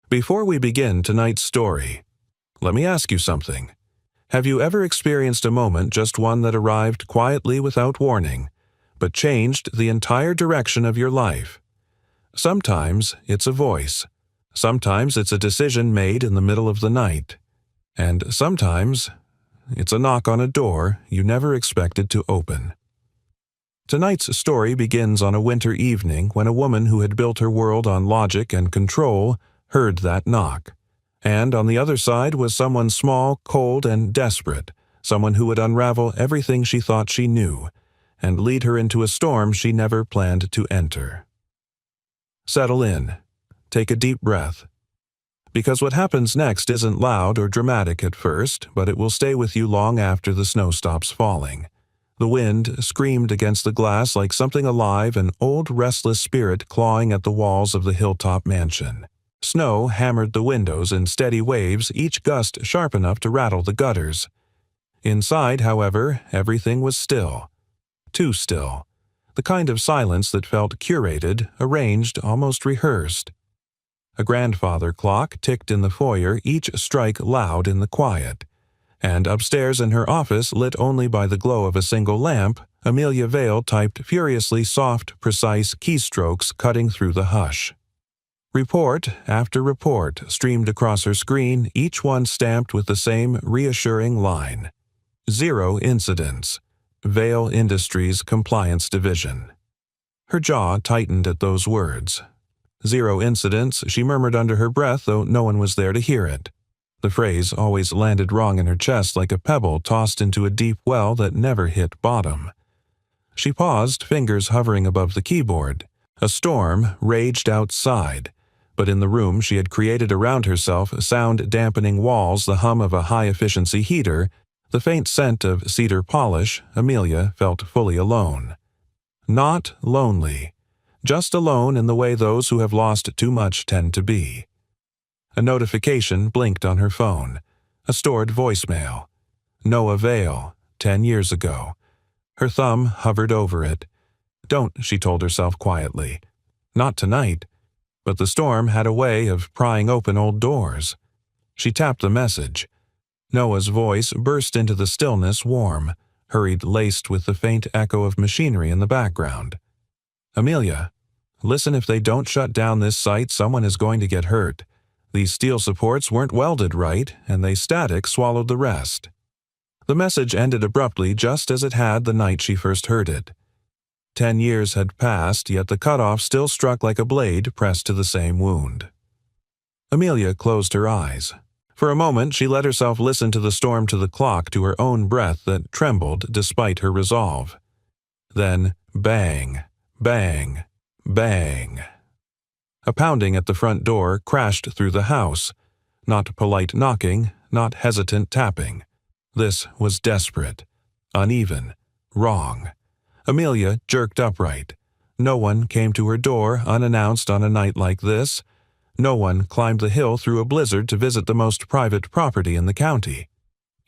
Before we begin tonight's story, let me ask you something. Have you ever experienced a moment, just one that arrived quietly without warning, but changed the entire direction of your life? Sometimes it's a voice. Sometimes it's a decision made in the middle of the night. And sometimes it's a knock on a door you never expected to open. Tonight's story begins on a winter evening when a woman who had built her world on logic and control heard that knock. And on the other side was someone small, cold, and desperate, someone who would unravel everything she thought she knew and lead her into a storm she never planned to enter. Settle in. Take a deep breath. Because what happens next isn't loud or dramatic at first, but it will stay with you long after the snow stops falling. The wind screamed against the glass like something alive, an old restless spirit clawing at the walls of the hilltop mansion. Snow hammered the windows in steady waves, each gust sharp enough to rattle the gutters. Inside, however, everything was still. Too still. The kind of silence that felt curated, arranged, almost rehearsed. A grandfather clock ticked in the foyer, each strike loud in the quiet. And upstairs in her office, lit only by the glow of a single lamp, Amelia Vale typed furiously soft, precise keystrokes cutting through the hush. Report after report streamed across her screen, each one stamped with the same reassuring line. 0 incidents. Vale Industries Compliance Division. Her jaw tightened at those words. 0 incidents, she murmured under her breath, though no one was there to hear it. The phrase always landed wrong in her chest like a pebble tossed into a deep well that never hit bottom. She paused, fingers hovering above the keyboard. A storm raged outside, but in the room she had created around herself, sound-dampening walls, the hum of a high-efficiency heater, the faint scent of cedar polish, Amelia felt fully alone. Not lonely, just alone in the way those who have lost too much tend to be. A notification blinked on her phone. A stored voicemail. Noah Vale, 10 years ago. Her thumb hovered over it. Don't, she told herself quietly. Not tonight. But the storm had a way of prying open old doors. She tapped the message. Noah's voice burst into the stillness warm, hurried, laced with the faint echo of machinery in the background. Amelia, listen, if they don't shut down this site, someone is going to get hurt. These steel supports weren't welded right, and they static swallowed the rest. The message ended abruptly, just as it had the night she first heard it. 10 years had passed, yet the cutoff still struck like a blade pressed to the same wound. Amelia closed her eyes. For a moment, she let herself listen to the storm, to the clock, to her own breath that trembled despite her resolve. Then, bang, bang, bang. A pounding at the front door crashed through the house. Not polite knocking, not hesitant tapping. This was desperate, uneven, wrong. Amelia jerked upright. No one came to her door unannounced on a night like this. No one climbed the hill through a blizzard to visit the most private property in the county.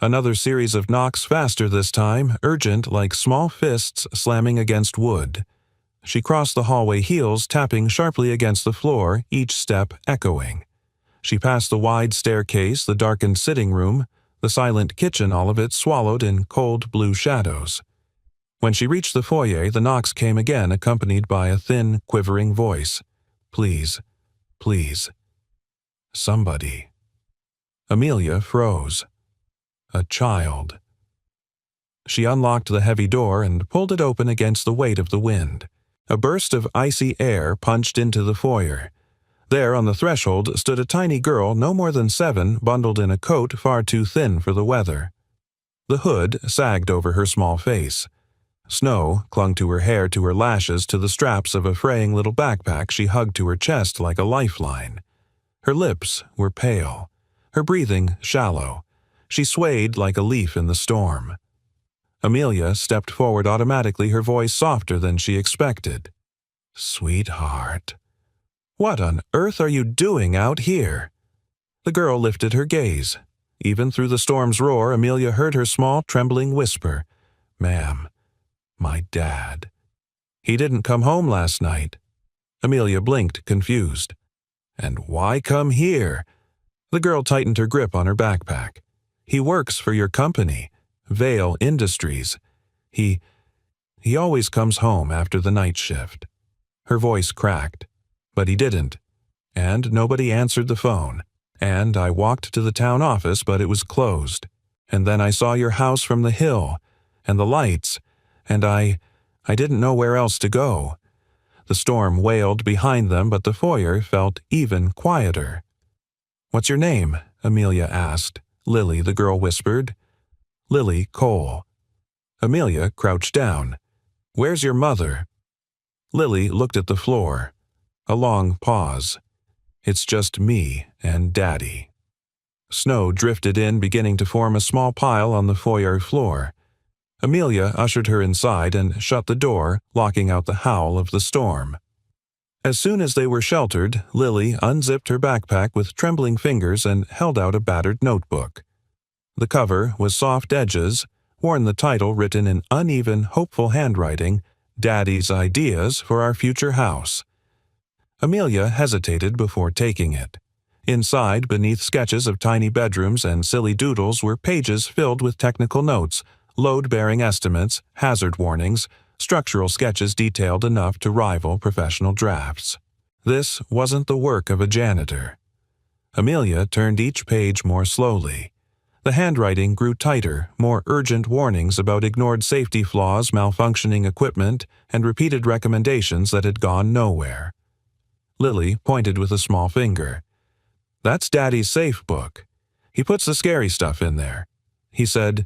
Another series of knocks, faster this time, urgent like small fists slamming against wood. She crossed the hallway, heels tapping sharply against the floor, each step echoing. She passed the wide staircase, the darkened sitting room, the silent kitchen, all of it swallowed in cold blue shadows. When she reached the foyer, the knocks came again, accompanied by a thin, quivering voice. Please, please. Somebody. Amelia froze. A child. She unlocked the heavy door and pulled it open against the weight of the wind. A burst of icy air punched into the foyer. There on the threshold stood a tiny girl, no more than 7, bundled in a coat far too thin for the weather. The hood sagged over her small face. Snow clung to her hair, to her lashes, to the straps of a fraying little backpack she hugged to her chest like a lifeline. Her lips were pale, her breathing shallow. She swayed like a leaf in the storm. Amelia stepped forward automatically, her voice softer than she expected. Sweetheart, what on earth are you doing out here? The girl lifted her gaze. Even through the storm's roar, Amelia heard her small, trembling whisper, Ma'am, my dad. He didn't come home last night. Amelia blinked, confused. And why come here? The girl tightened her grip on her backpack. He works for your company, Vale Industries. He always comes home after the night shift. Her voice cracked, but he didn't. And nobody answered the phone. And I walked to the town office, but it was closed. And then I saw your house from the hill, and the lights, and I didn't know where else to go. The storm wailed behind them, but the foyer felt even quieter. What's your name? Amelia asked. Lily, the girl whispered. Lily Cole. Amelia crouched down. Where's your mother? Lily looked at the floor. A long pause. It's just me and Daddy. Snow drifted in, beginning to form a small pile on the foyer floor. Amelia ushered her inside and shut the door, locking out the howl of the storm. As soon as they were sheltered, Lily unzipped her backpack with trembling fingers and held out a battered notebook. The cover was soft edges, worn the title written in uneven, hopeful handwriting, Daddy's Ideas for Our Future House. Amelia hesitated before taking it. Inside, beneath sketches of tiny bedrooms and silly doodles, were pages filled with technical notes, load-bearing estimates, hazard warnings, structural sketches detailed enough to rival professional drafts. This wasn't the work of a janitor. Amelia turned each page more slowly. The handwriting grew tighter, more urgent warnings about ignored safety flaws, malfunctioning equipment, and repeated recommendations that had gone nowhere. Lily pointed with a small finger. That's Daddy's safe book. He puts the scary stuff in there. He said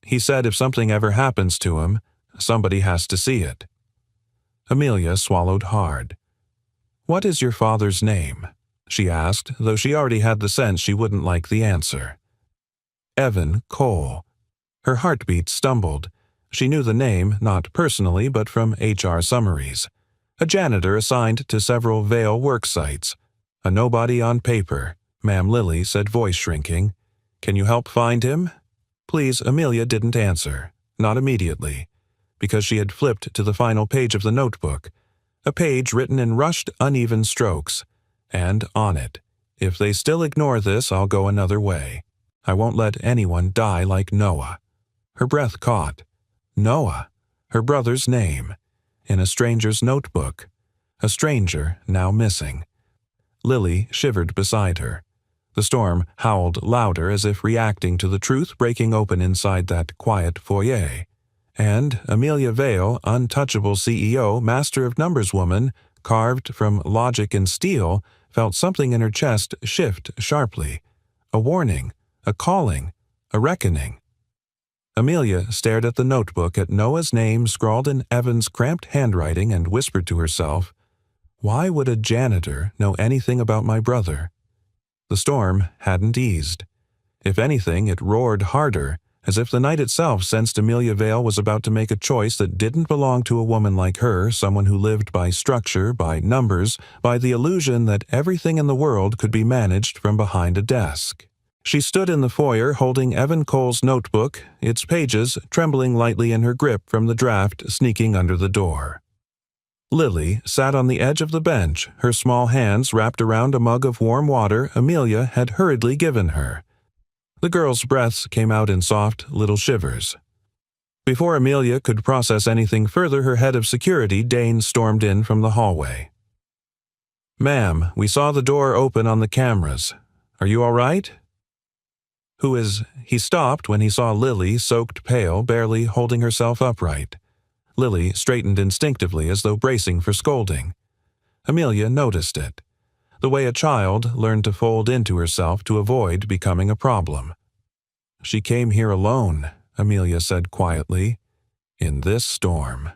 if something ever happens to him, somebody has to see it. Amelia swallowed hard. What is your father's name? She asked, though she already had the sense she wouldn't like the answer. Evan Cole. Her heartbeat stumbled. She knew the name, not personally, but from HR summaries. A janitor assigned to several Vale work sites. A nobody on paper, Ma'am Lily said, voice shrinking. Can you help find him? Please. Amelia didn't answer. Not immediately. Because she had flipped to the final page of the notebook. A page written in rushed, uneven strokes. And on it, if they still ignore this, I'll go another way. I won't let anyone die like Noah. Her breath caught. Noah, her brother's name. In a stranger's notebook. A stranger now missing. Lily shivered beside her. The storm howled louder as if reacting to the truth breaking open inside that quiet foyer. And Amelia Vale, untouchable CEO, master of numbers woman, carved from logic and steel, felt something in her chest shift sharply. A warning, a calling, a reckoning. Amelia stared at the notebook at Noah's name scrawled in Evan's cramped handwriting and whispered to herself, why would a janitor know anything about my brother? The storm hadn't eased. If anything, it roared harder, as if the night itself sensed Amelia Vale was about to make a choice that didn't belong to a woman like her, someone who lived by structure, by numbers, by the illusion that everything in the world could be managed from behind a desk. She stood in the foyer holding Evan Cole's notebook, its pages trembling lightly in her grip from the draft sneaking under the door. Lily sat on the edge of the bench, her small hands wrapped around a mug of warm water Amelia had hurriedly given her. The girl's breaths came out in soft little shivers. Before Amelia could process anything further, her head of security, Dane, stormed in from the hallway. Ma'am, we saw the door open on the cameras. Are you all right? Who is... He stopped when he saw Lily, soaked pale, barely holding herself upright. Lily straightened instinctively as though bracing for scolding. Amelia noticed it. The way a child learned to fold into herself to avoid becoming a problem. She came here alone, Amelia said quietly. In this storm.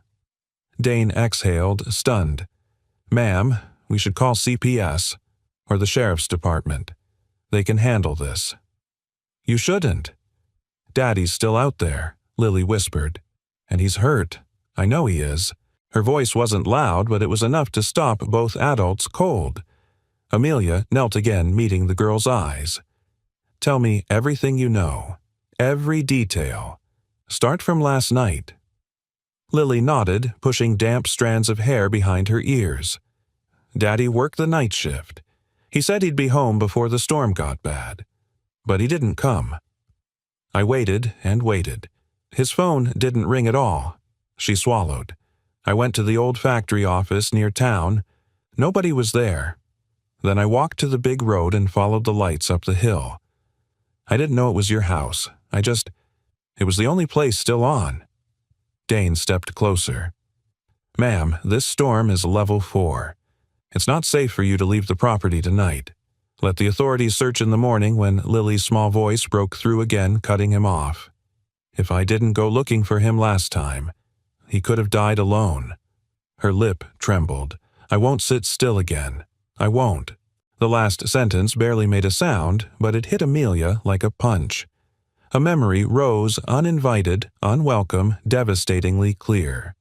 Dane exhaled, stunned. Ma'am, we should call CPS, or the sheriff's department. They can handle this. You shouldn't. Daddy's still out there, Lily whispered. And he's hurt. I know he is. Her voice wasn't loud, but it was enough to stop both adults cold. Amelia knelt again, meeting the girl's eyes. Tell me everything you know. Every detail. Start from last night. Lily nodded, pushing damp strands of hair behind her ears. Daddy worked the night shift. He said he'd be home before the storm got bad. But he didn't come. I waited and waited. His phone didn't ring at all. She swallowed. I went to the old factory office near town. Nobody was there. Then I walked to the big road and followed the lights up the hill. I didn't know it was your house. It was the only place still on. Dane stepped closer. Ma'am, this storm is level 4. It's not safe for you to leave the property tonight. Let the authorities search in the morning. When Lily's small voice broke through again, cutting him off. If I didn't go looking for him last time, he could have died alone. Her lip trembled. I won't sit still again. I won't. The last sentence barely made a sound, but it hit Amelia like a punch. A memory rose uninvited, unwelcome, devastatingly clear.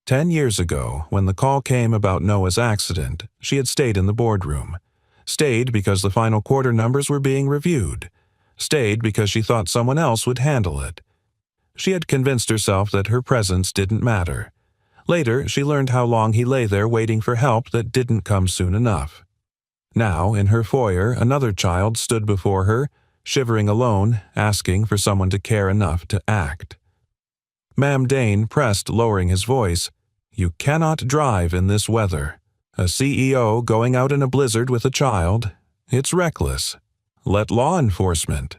10 years ago, when the call came about Noah's accident, she had stayed in the boardroom. Stayed because the final quarter numbers were being reviewed. Stayed because she thought someone else would handle it. She had convinced herself that her presence didn't matter. Later, she learned how long he lay there waiting for help that didn't come soon enough. Now, in her foyer, another child stood before her, shivering alone, asking for someone to care enough to act. Ma'am Dane pressed, lowering his voice. You cannot drive in this weather. A CEO going out in a blizzard with a child. It's reckless. Let law enforcement.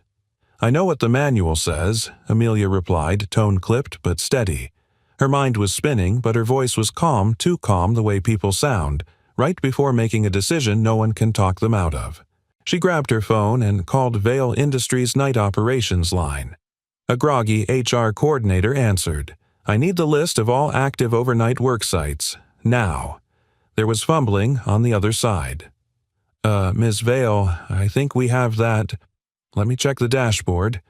I know what the manual says, Amelia replied, tone clipped but steady. Her mind was spinning, but her voice was calm, too calm the way people sound, right before making a decision no one can talk them out of. She grabbed her phone and called Vale Industries' night operations line. A groggy HR coordinator answered. I need the list of all active overnight work sites. Now. There was fumbling on the other side. Ms. Vale, I think we have that. Let me check the dashboard.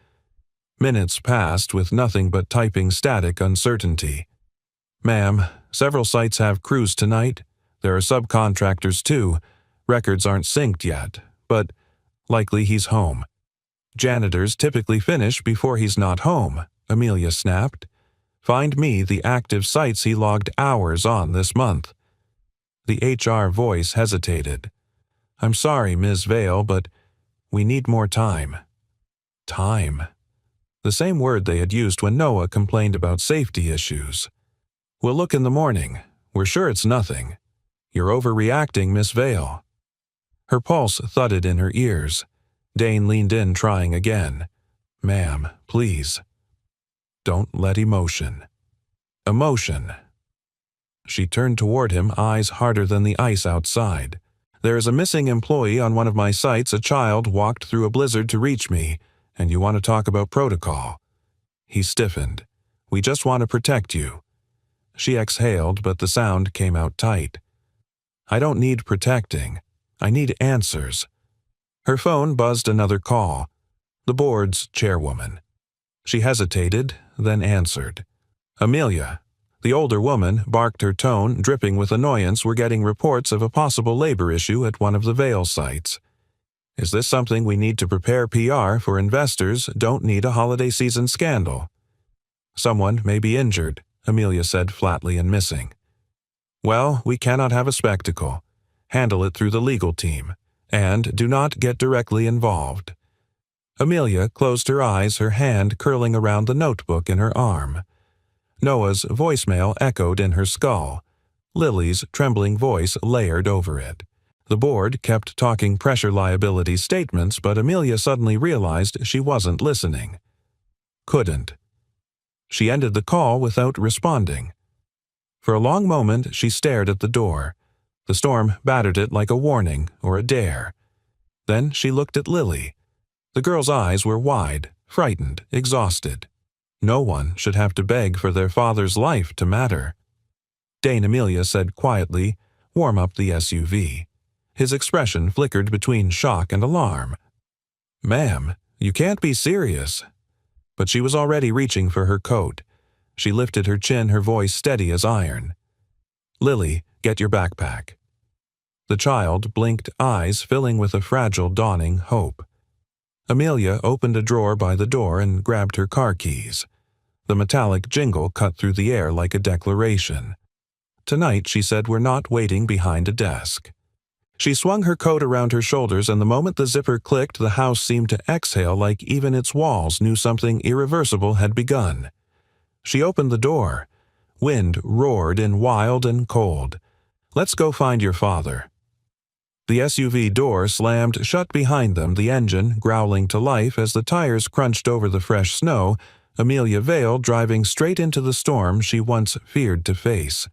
Minutes passed with nothing but typing static uncertainty. Ma'am, several sites have crews tonight. There are subcontractors too. Records aren't synced yet, but likely he's home. Janitors typically finish before he's not home, Amelia snapped. Find me the active sites he logged hours on this month. The HR voice hesitated. I'm sorry, Ms. Vale, but we need more time. Time. The same word they had used when Noah complained about safety issues. We'll look in the morning. We're sure it's nothing. You're overreacting, Miss Vale. Her pulse thudded in her ears. Dane leaned in, trying again. Ma'am, please. Don't let emotion. Emotion. She turned toward him, eyes harder than the ice outside. There is a missing employee on one of my sites. A child walked through a blizzard to reach me, and you want to talk about protocol. He stiffened. We just want to protect you. She exhaled, but the sound came out tight. I don't need protecting. I need answers. Her phone buzzed another call. The board's chairwoman. She hesitated, then answered. Amelia. The older woman barked, her tone dripping with annoyance. We're getting reports of a possible labor issue at one of the Vale sites. Is this something we need to prepare PR for? Investors don't need a holiday season scandal. Someone may be injured, Amelia said flatly, and missing. Well, we cannot have a spectacle. Handle it through the legal team. And do not get directly involved. Amelia closed her eyes, her hand curling around the notebook in her arm. Noah's voicemail echoed in her skull. Lily's trembling voice layered over it. The board kept talking pressure liability statements, but Amelia suddenly realized she wasn't listening. Couldn't. She ended the call without responding. For a long moment, she stared at the door. The storm battered it like a warning or a dare. Then she looked at Lily. The girl's eyes were wide, frightened, exhausted. No one should have to beg for their father's life to matter. Dane, Amelia said quietly, warm up the SUV. His expression flickered between shock and alarm. Ma'am, you can't be serious. But she was already reaching for her coat. She lifted her chin, her voice steady as iron. Lily, get your backpack. The child blinked, eyes filling with a fragile dawning hope. Amelia opened a drawer by the door and grabbed her car keys. The metallic jingle cut through the air like a declaration. Tonight, she said, we're not waiting behind a desk. She swung her coat around her shoulders, and the moment the zipper clicked, the house seemed to exhale like even its walls knew something irreversible had begun. She opened the door. Wind roared in wild and cold. "Let's go find your father." The SUV door slammed shut behind them, the engine growling to life as the tires crunched over the fresh snow, Amelia Vale driving straight into the storm she once feared to face.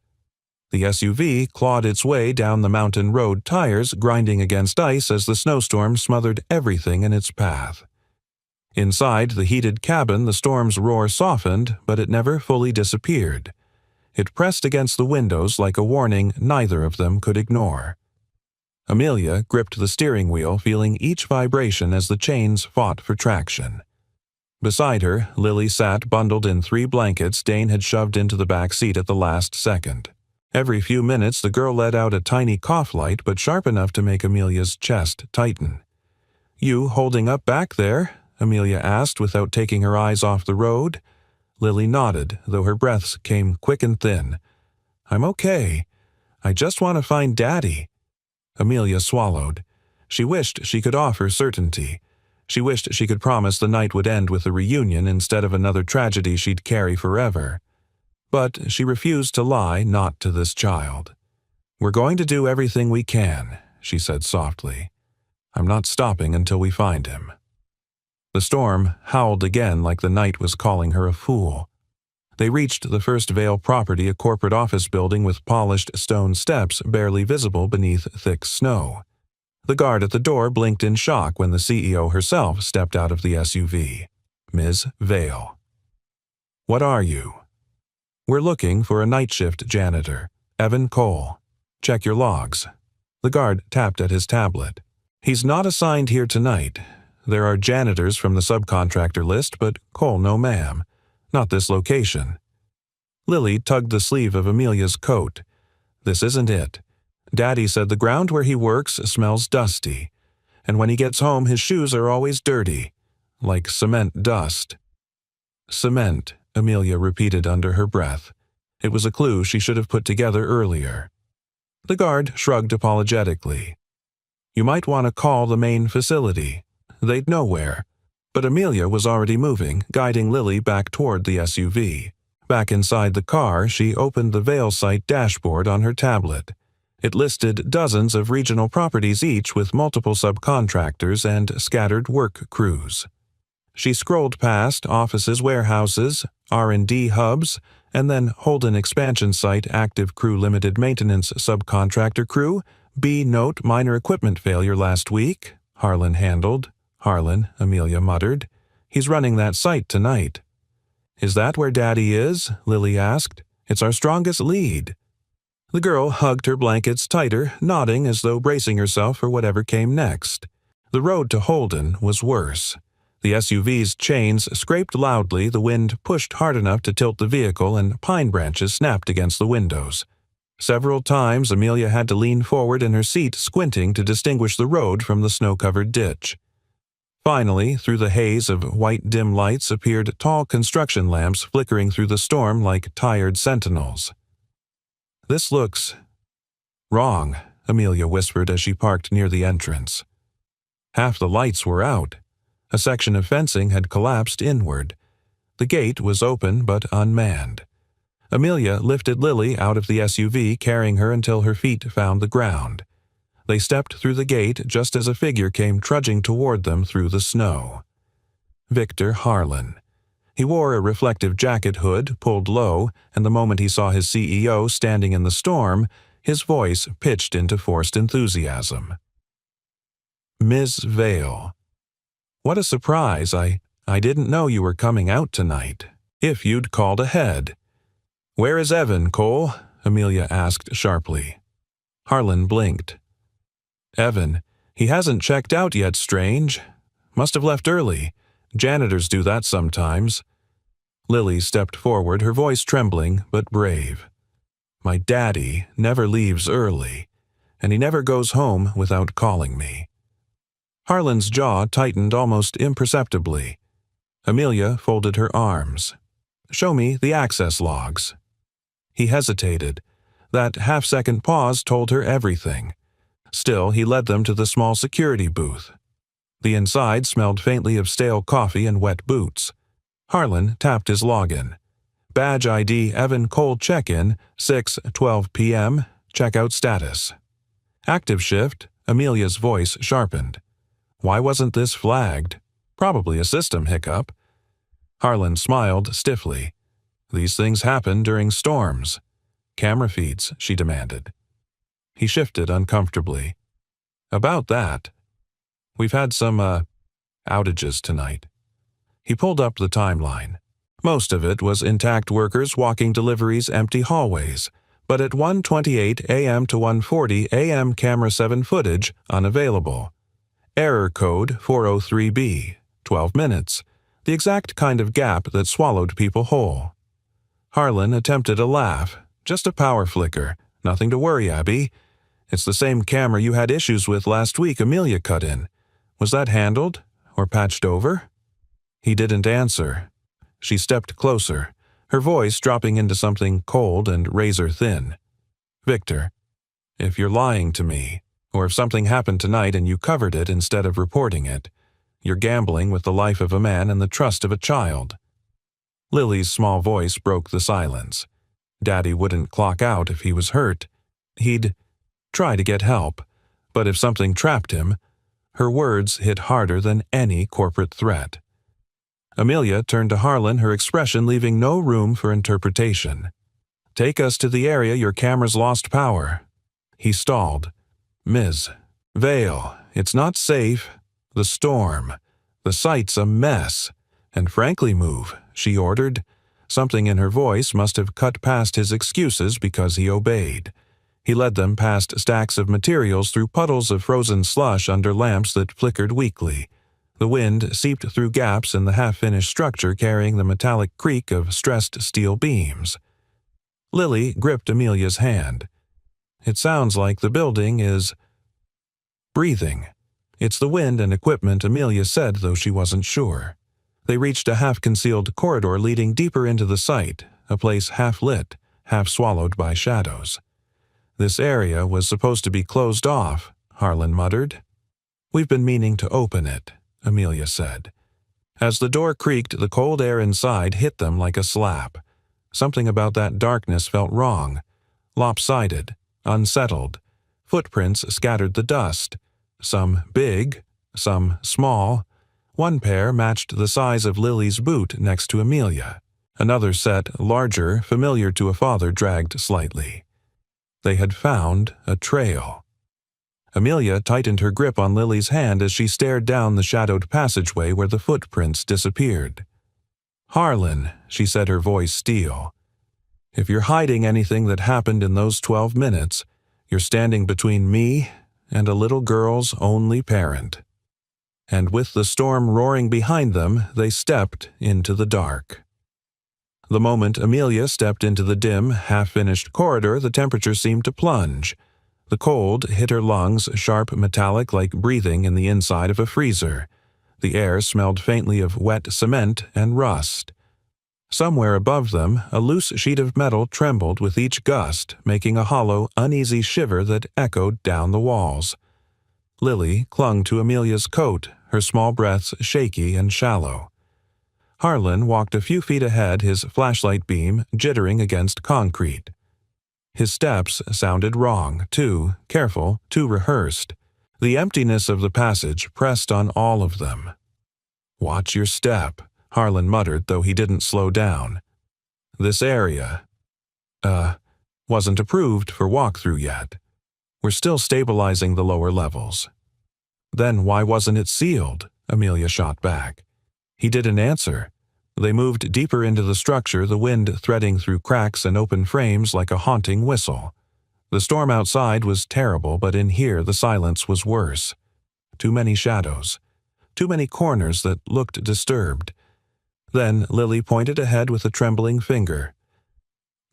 The SUV clawed its way down the mountain road, tires grinding against ice as the snowstorm smothered everything in its path. Inside the heated cabin, the storm's roar softened, but it never fully disappeared. It pressed against the windows like a warning neither of them could ignore. Amelia gripped the steering wheel, feeling each vibration as the chains fought for traction. Beside her, Lily sat bundled in 3 blankets Dane had shoved into the back seat at the last second. Every few minutes the girl let out a tiny cough light, but sharp enough to make Amelia's chest tighten. "You holding up back there?" Amelia asked without taking her eyes off the road. Lily nodded, though her breaths came quick and thin. "I'm okay. I just want to find Daddy." Amelia swallowed. She wished she could offer certainty. She wished she could promise the night would end with a reunion instead of another tragedy she'd carry forever. But she refused to lie, not to this child. "We're going to do everything we can," she said softly. "I'm not stopping until we find him." The storm howled again like the night was calling her a fool. They reached the First Vale property, a corporate office building with polished stone steps barely visible beneath thick snow. The guard at the door blinked in shock when the CEO herself stepped out of the SUV. "Ms. Vale." "What are you?" "We're looking for a night shift janitor, Evan Cole. Check your logs." The guard tapped at his tablet. "He's not assigned here tonight. There are janitors from the subcontractor list, but Cole no ma'am. Not this location." Lily tugged the sleeve of Amelia's coat. "This isn't it. Daddy said the ground where he works smells dusty, and when he gets home his shoes are always dirty, like cement dust." "Cement," Amelia repeated under her breath. It was a clue she should have put together earlier. The guard shrugged apologetically. "You might want to call the main facility. They'd know where." But Amelia was already moving, guiding Lily back toward the SUV. Back inside the car, she opened the Vale site dashboard on her tablet. It listed dozens of regional properties, each with multiple subcontractors and scattered work crews. She scrolled past offices, warehouses, R&D hubs, and then Holden expansion site, active crew limited maintenance subcontractor crew. B note, minor equipment failure last week. Harlan handled. "Harlan," Amelia muttered. "He's running that site tonight." "Is that where Daddy is?" Lily asked. "It's our strongest lead." The girl hugged her blankets tighter, nodding as though bracing herself for whatever came next. The road to Holden was worse. The SUV's chains scraped loudly, the wind pushed hard enough to tilt the vehicle, and pine branches snapped against the windows. Several times Amelia had to lean forward in her seat, squinting to distinguish the road from the snow-covered ditch. Finally, through the haze of white dim lights appeared tall construction lamps flickering through the storm like tired sentinels. "This looks wrong," Amelia whispered as she parked near the entrance. Half the lights were out. A section of fencing had collapsed inward. The gate was open but unmanned. Amelia lifted Lily out of the SUV, carrying her until her feet found the ground. They stepped through the gate just as a figure came trudging toward them through the snow. Victor Harlan. He wore a reflective jacket hood pulled low, and the moment he saw his CEO standing in the storm, his voice pitched into forced enthusiasm. "Ms. Vale. What a surprise. I didn't know you were coming out tonight. If you'd called ahead." "Where is Evan, Cole?" Amelia asked sharply. Harlan blinked. "Evan, he hasn't checked out yet, Strange. Must have left early. Janitors do that sometimes." Lily stepped forward, her voice trembling but brave. "My daddy never leaves early, and he never goes home without calling me." Harlan's jaw tightened almost imperceptibly. Amelia folded her arms. "Show me the access logs." He hesitated. That half-second pause told her everything. Still, he led them to the small security booth. The inside smelled faintly of stale coffee and wet boots. Harlan tapped his login. Badge ID Evan Cole check-in, 6:12 p.m., checkout status. Active shift, Amelia's voice sharpened. Why wasn't this flagged? Probably a system hiccup. Harlan smiled stiffly. These things happen during storms. Camera feeds, she demanded. He shifted uncomfortably. About that. We've had some, outages tonight. He pulled up the timeline. Most of it was intact workers walking deliveries empty hallways, but at 1:28 a.m. to 1:40 a.m. camera 7 footage unavailable. Error code 403B, 12 minutes, the exact kind of gap that swallowed people whole. Harlan attempted a laugh, just a power flicker, nothing to worry, Abby. It's the same camera you had issues with last week Amelia cut in. Was that handled or patched over? He didn't answer. She stepped closer, her voice dropping into something cold and razor-thin. Victor, if you're lying to me, or if something happened tonight and you covered it instead of reporting it, you're gambling with the life of a man and the trust of a child. Lily's small voice broke the silence. Daddy wouldn't clock out if he was hurt. He'd try to get help, but if something trapped him, her words hit harder than any corporate threat. Amelia turned to Harlan, her expression leaving no room for interpretation. Take us to the area your camera's lost power. He stalled. Ms. Vale, it's not safe. The storm. The site's a mess. And frankly, move, she ordered. Something in her voice must have cut past his excuses because he obeyed. He led them past stacks of materials through puddles of frozen slush under lamps that flickered weakly. The wind seeped through gaps in the half-finished structure carrying the metallic creak of stressed steel beams. Lily gripped Amelia's hand. It sounds like the building is breathing. It's the wind and equipment, Amelia said, though she wasn't sure. They reached a half-concealed corridor leading deeper into the site, a place half-lit, half-swallowed by shadows. This area was supposed to be closed off, Harlan muttered. We've been meaning to open it, Amelia said. As the door creaked, the cold air inside hit them like a slap. Something about that darkness felt wrong. Lopsided, unsettled. Footprints scattered the dust. Some big, some small. One pair matched the size of Lily's boot next to Amelia. Another set, larger, familiar to a father, dragged slightly. They had found a trail. Amelia tightened her grip on Lily's hand as she stared down the shadowed passageway where the footprints disappeared. Harlan, she said, her voice steel. If you're hiding anything that happened in those 12 minutes, you're standing between me and a little girl's only parent. And with the storm roaring behind them, they stepped into the dark. The moment Amelia stepped into the dim, half-finished corridor, the temperature seemed to plunge. The cold hit her lungs, sharp, metallic, like breathing in the inside of a freezer. The air smelled faintly of wet cement and rust. Somewhere above them, a loose sheet of metal trembled with each gust, making a hollow, uneasy shiver that echoed down the walls. Lily clung to Amelia's coat, her small breaths shaky and shallow. Harlan walked a few feet ahead, his flashlight beam jittering against concrete. His steps sounded wrong, too careful, too rehearsed. The emptiness of the passage pressed on all of them. "Watch your step," Harlan muttered, though he didn't slow down. "This area, wasn't approved for walkthrough yet. We're still stabilizing the lower levels." "Then why wasn't it sealed?" Amelia shot back. He didn't answer. They moved deeper into the structure, the wind threading through cracks and open frames like a haunting whistle. The storm outside was terrible, but in here the silence was worse. Too many shadows. Too many corners that looked disturbed. Then Lily pointed ahead with a trembling finger.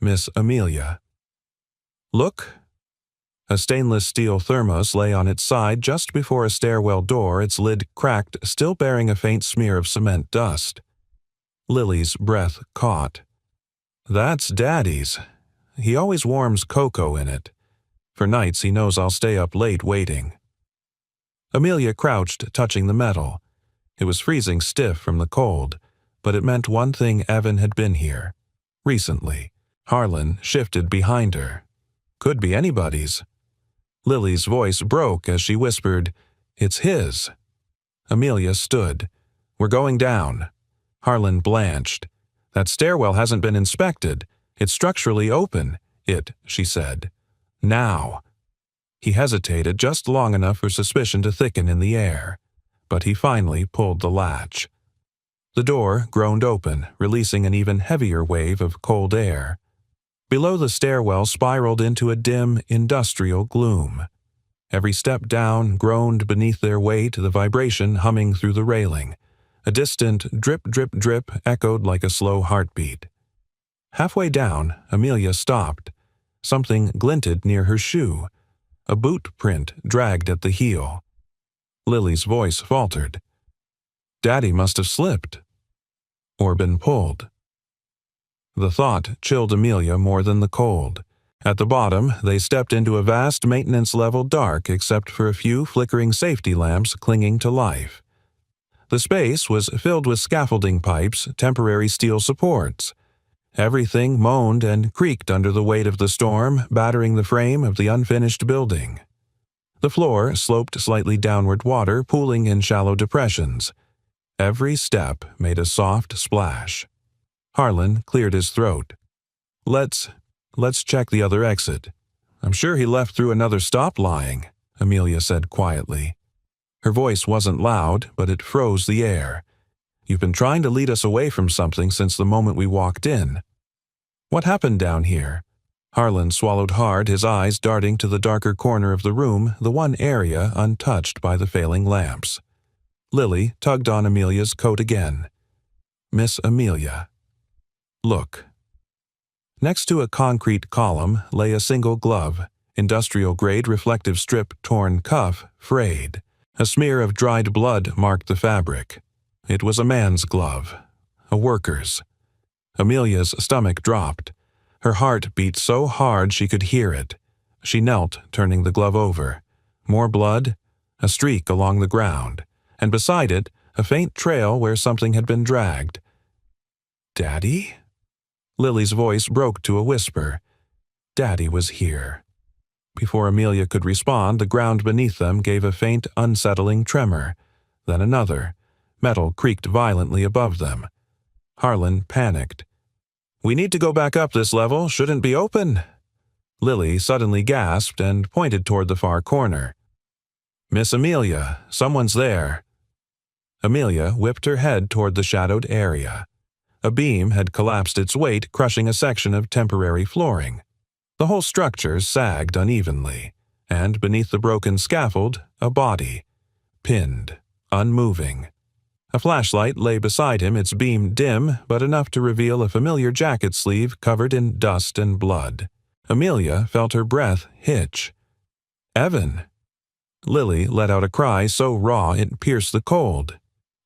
"Miss Amelia." "Look." A stainless steel thermos lay on its side just before a stairwell door, its lid cracked, still bearing a faint smear of cement dust. Lily's breath caught. "That's Daddy's. He always warms cocoa in it. For nights he knows I'll stay up late waiting." Amelia crouched, touching the metal. It was freezing stiff from the cold, but it meant one thing: Evan had been here. Recently. Harlan shifted behind her. Could be anybody's. Lily's voice broke as she whispered, "It's his." Amelia stood. "We're going down." Harlan blanched. "That stairwell hasn't been inspected. It's structurally open." She said. "Now." He hesitated just long enough for suspicion to thicken in the air, but he finally pulled the latch. The door groaned open, releasing an even heavier wave of cold air. Below, the stairwell spiraled into a dim, industrial gloom. Every step down groaned beneath their weight, the vibration humming through the railing. A distant drip, drip, drip echoed like a slow heartbeat. Halfway down, Amelia stopped. Something glinted near her shoe. A boot print dragged at the heel. Lily's voice faltered. "Daddy must have slipped. Or been pulled." The thought chilled Amelia more than the cold. At the bottom, they stepped into a vast maintenance-level dark except for a few flickering safety lamps clinging to life. The space was filled with scaffolding pipes, temporary steel supports. Everything moaned and creaked under the weight of the storm, battering the frame of the unfinished building. The floor sloped slightly downward, water pooling in shallow depressions. Every step made a soft splash. Harlan cleared his throat. Let's check the other exit. I'm sure he left through another stop lying," Amelia said quietly. Her voice wasn't loud, but it froze the air. "You've been trying to lead us away from something since the moment we walked in. What happened down here?" Harlan swallowed hard, his eyes darting to the darker corner of the room, the one area untouched by the failing lamps. Lily tugged on Amelia's coat again. "Miss Amelia. Look." Next to a concrete column lay a single glove, industrial-grade reflective strip, torn cuff, frayed. A smear of dried blood marked the fabric. It was a man's glove. A worker's. Amelia's stomach dropped. Her heart beat so hard she could hear it. She knelt, turning the glove over. More blood, a streak along the ground, and beside it, a faint trail where something had been dragged. "Daddy?" Lily's voice broke to a whisper. Daddy was here. Before Amelia could respond, the ground beneath them gave a faint, unsettling tremor. Then another. Metal creaked violently above them. Harlan panicked. "We need to go back up this level. Shouldn't be open." Lily suddenly gasped and pointed toward the far corner. "Miss Amelia, someone's there." Amelia whipped her head toward the shadowed area. A beam had collapsed its weight, crushing a section of temporary flooring. The whole structure sagged unevenly, and beneath the broken scaffold, a body. Pinned, unmoving. A flashlight lay beside him, its beam dim, but enough to reveal a familiar jacket sleeve covered in dust and blood. Amelia felt her breath hitch. "Evan!" Lily let out a cry so raw it pierced the cold.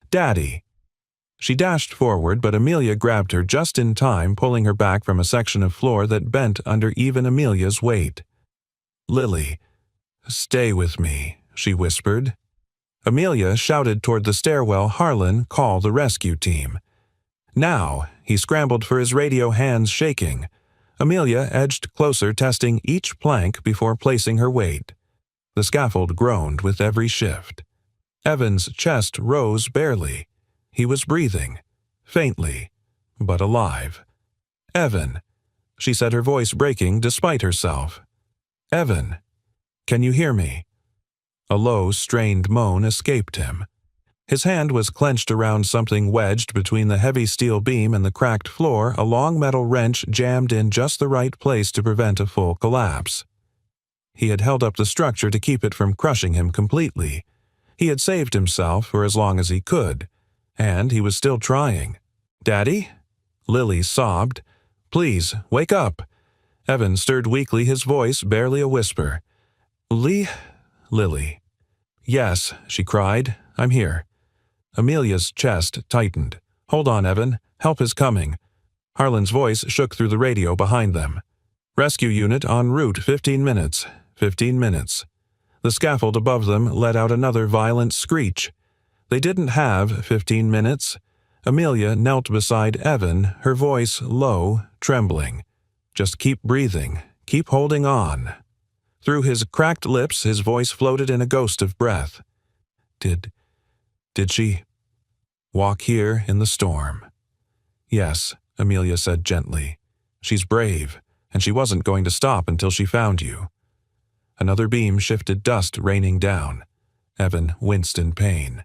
"Daddy!" She dashed forward, but Amelia grabbed her just in time, pulling her back from a section of floor that bent under even Amelia's weight. "Lily, stay with me," she whispered. Amelia shouted toward the stairwell, "Harlan, call the rescue team." Now, he scrambled for his radio, hands shaking. Amelia edged closer, testing each plank before placing her weight. The scaffold groaned with every shift. Evan's chest rose barely. He was breathing, faintly, but alive. "Evan," she said, her voice breaking despite herself. "Evan, can you hear me?" A low, strained moan escaped him. His hand was clenched around something wedged between the heavy steel beam and the cracked floor, a long metal wrench jammed in just the right place to prevent a full collapse. He had held up the structure to keep it from crushing him completely. He had saved himself for as long as he could. And he was still trying. "Daddy?" Lily sobbed. "Please, wake up." Evan stirred weakly, his voice barely a whisper. Lily. "Yes," she cried. "I'm here." Amelia's chest tightened. "Hold on, Evan. Help is coming." Harlan's voice shook through the radio behind them. "Rescue unit en route, 15 minutes. 15 minutes. The scaffold above them let out another violent screech. They didn't have 15 minutes. Amelia knelt beside Evan, her voice low, trembling. Just keep breathing. Keep holding on. Through his cracked lips, his voice floated in a ghost of breath. Did she walk here in the storm? Yes, Amelia said gently. She's brave, and she wasn't going to stop until she found you. Another beam shifted dust raining down. Evan winced in pain.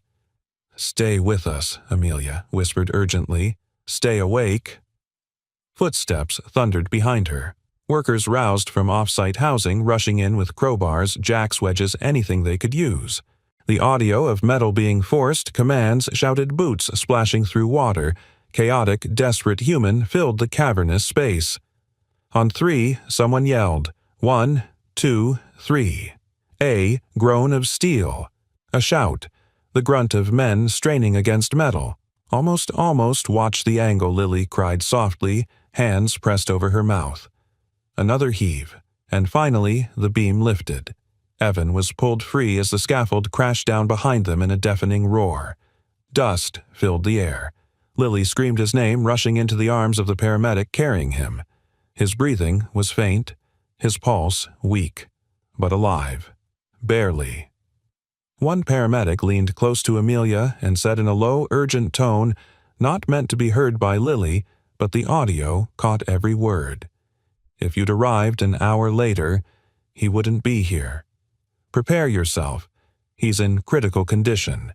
Stay with us, Amelia whispered urgently. Stay awake. Footsteps thundered behind her. Workers roused from off-site housing rushing in with crowbars, jacks, wedges, anything they could use. The audio of metal being forced, commands, shouted boots splashing through water. Chaotic, desperate human filled the cavernous space. On 3, someone yelled. 1, 2, 3. A groan of steel. A shout. The grunt of men straining against metal. Almost, watch the angle, Lily cried softly, hands pressed over her mouth. Another heave, and finally the beam lifted. Evan was pulled free as the scaffold crashed down behind them in a deafening roar. Dust filled the air. Lily screamed his name, rushing into the arms of the paramedic carrying him. His breathing was faint, his pulse weak, but alive. Barely. One paramedic leaned close to Amelia and said in a low, urgent tone, not meant to be heard by Lily, but the audio caught every word. If you'd arrived an hour later, he wouldn't be here. Prepare yourself. He's in critical condition.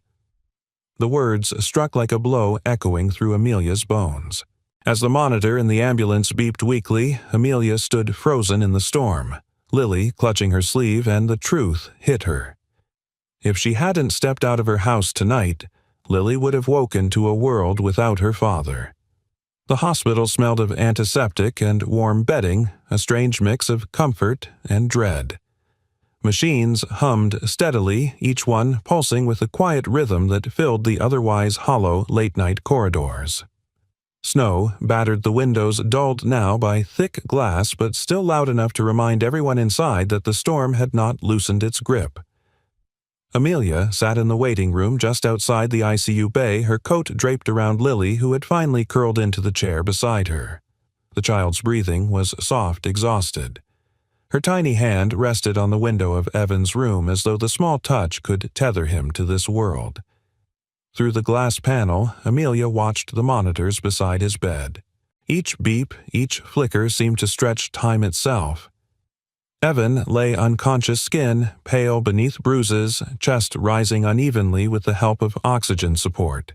The words struck like a blow echoing through Amelia's bones. As the monitor in the ambulance beeped weakly, Amelia stood frozen in the storm. Lily, clutching her sleeve, and the truth hit her. If she hadn't stepped out of her house tonight, Lily would have woken to a world without her father. The hospital smelled of antiseptic and warm bedding, a strange mix of comfort and dread. Machines hummed steadily, each one pulsing with a quiet rhythm that filled the otherwise hollow late-night corridors. Snow battered the windows, dulled now by thick glass but still loud enough to remind everyone inside that the storm had not loosened its grip. Amelia sat in the waiting room just outside the ICU bay, her coat draped around Lily, who had finally curled into the chair beside her. The child's breathing was soft, exhausted. Her tiny hand rested on the window of Evan's room as though the small touch could tether him to this world. Through the glass panel, Amelia watched the monitors beside his bed. Each beep, each flicker seemed to stretch time itself. Evan lay unconscious skin, pale beneath bruises, chest rising unevenly with the help of oxygen support.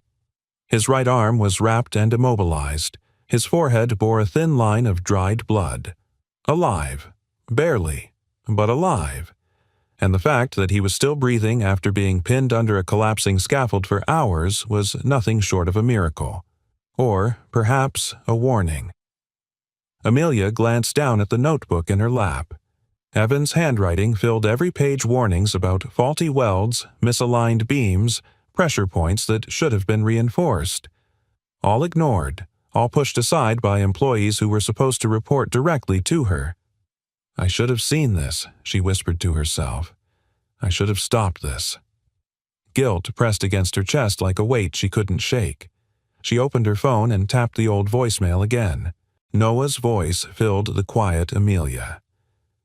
His right arm was wrapped and immobilized. His forehead bore a thin line of dried blood. Alive. Barely, but alive. And the fact that he was still breathing after being pinned under a collapsing scaffold for hours was nothing short of a miracle. Or, perhaps, a warning. Amelia glanced down at the notebook in her lap. Evan's handwriting filled every page warnings about faulty welds, misaligned beams, pressure points that should have been reinforced. All ignored, all pushed aside by employees who were supposed to report directly to her. I should have seen this, she whispered to herself. I should have stopped this. Guilt pressed against her chest like a weight she couldn't shake. She opened her phone and tapped the old voicemail again. Noah's voice filled the quiet Amelia.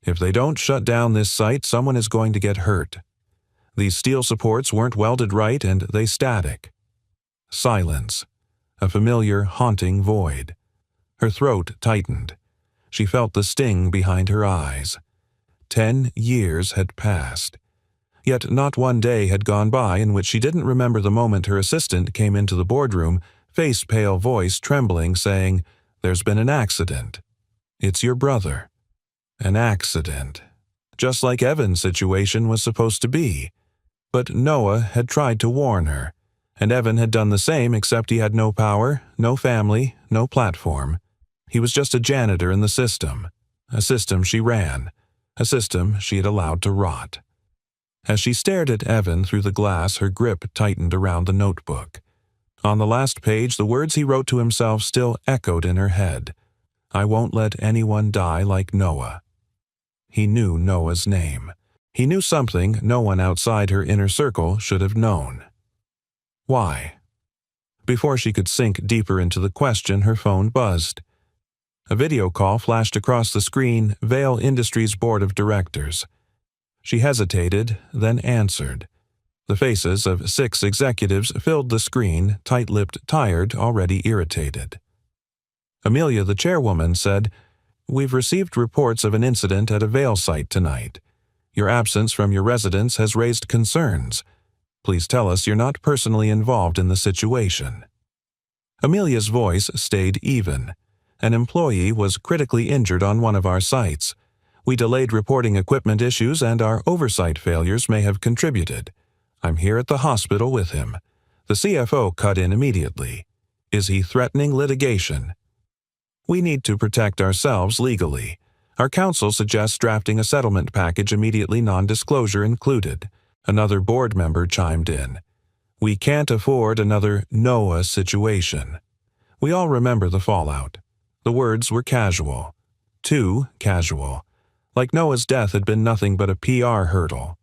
If they don't shut down this site, someone is going to get hurt. These steel supports weren't welded right and they static. Silence. A familiar, haunting void. Her throat tightened. She felt the sting behind her eyes. 10 years had passed. Yet not one day had gone by in which she didn't remember the moment her assistant came into the boardroom, face-pale voice trembling, saying, "There's been an accident. It's your brother." An accident. Just like Evan's situation was supposed to be. But Noah had tried to warn her, and Evan had done the same except he had no power, no family, no platform. He was just a janitor in the system. A system she ran. A system she had allowed to rot. As she stared at Evan through the glass, her grip tightened around the notebook. On the last page, the words he wrote to himself still echoed in her head. I won't let anyone die like Noah. He knew Noah's name. He knew something no one outside her inner circle should have known. Why? Before she could sink deeper into the question, her phone buzzed. A video call flashed across the screen, Vail Industries Board of Directors. She hesitated, then answered. The faces of 6 executives filled the screen, tight-lipped, tired, already irritated. Amelia, the chairwoman, said, "We've received reports of an incident at a Vail site tonight. Your absence from your residence has raised concerns. Please tell us you're not personally involved in the situation." Amelia's voice stayed even. An employee was critically injured on one of our sites. We delayed reporting equipment issues and our oversight failures may have contributed. I'm here at the hospital with him. The CFO cut in immediately. Is he threatening litigation? We need to protect ourselves legally. Our counsel suggests drafting a settlement package immediately non-disclosure included. Another board member chimed in. We can't afford another Noah situation. We all remember the fallout. The words were casual. Too casual. Like Noah's death had been nothing but a PR hurdle.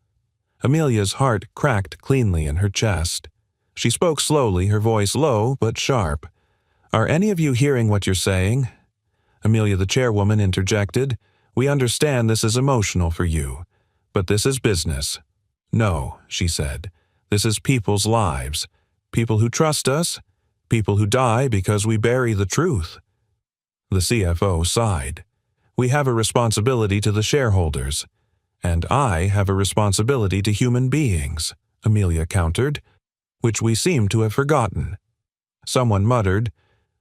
Amelia's heart cracked cleanly in her chest. She spoke slowly, her voice low but sharp. Are any of you hearing what you're saying? Amelia, the chairwoman, interjected. We understand this is emotional for you, but this is business. No, she said. This is people's lives. People who trust us. People who die because we bury the truth. The CFO sighed. We have a responsibility to the shareholders. And I have a responsibility to human beings, Amelia countered, which we seem to have forgotten. Someone muttered,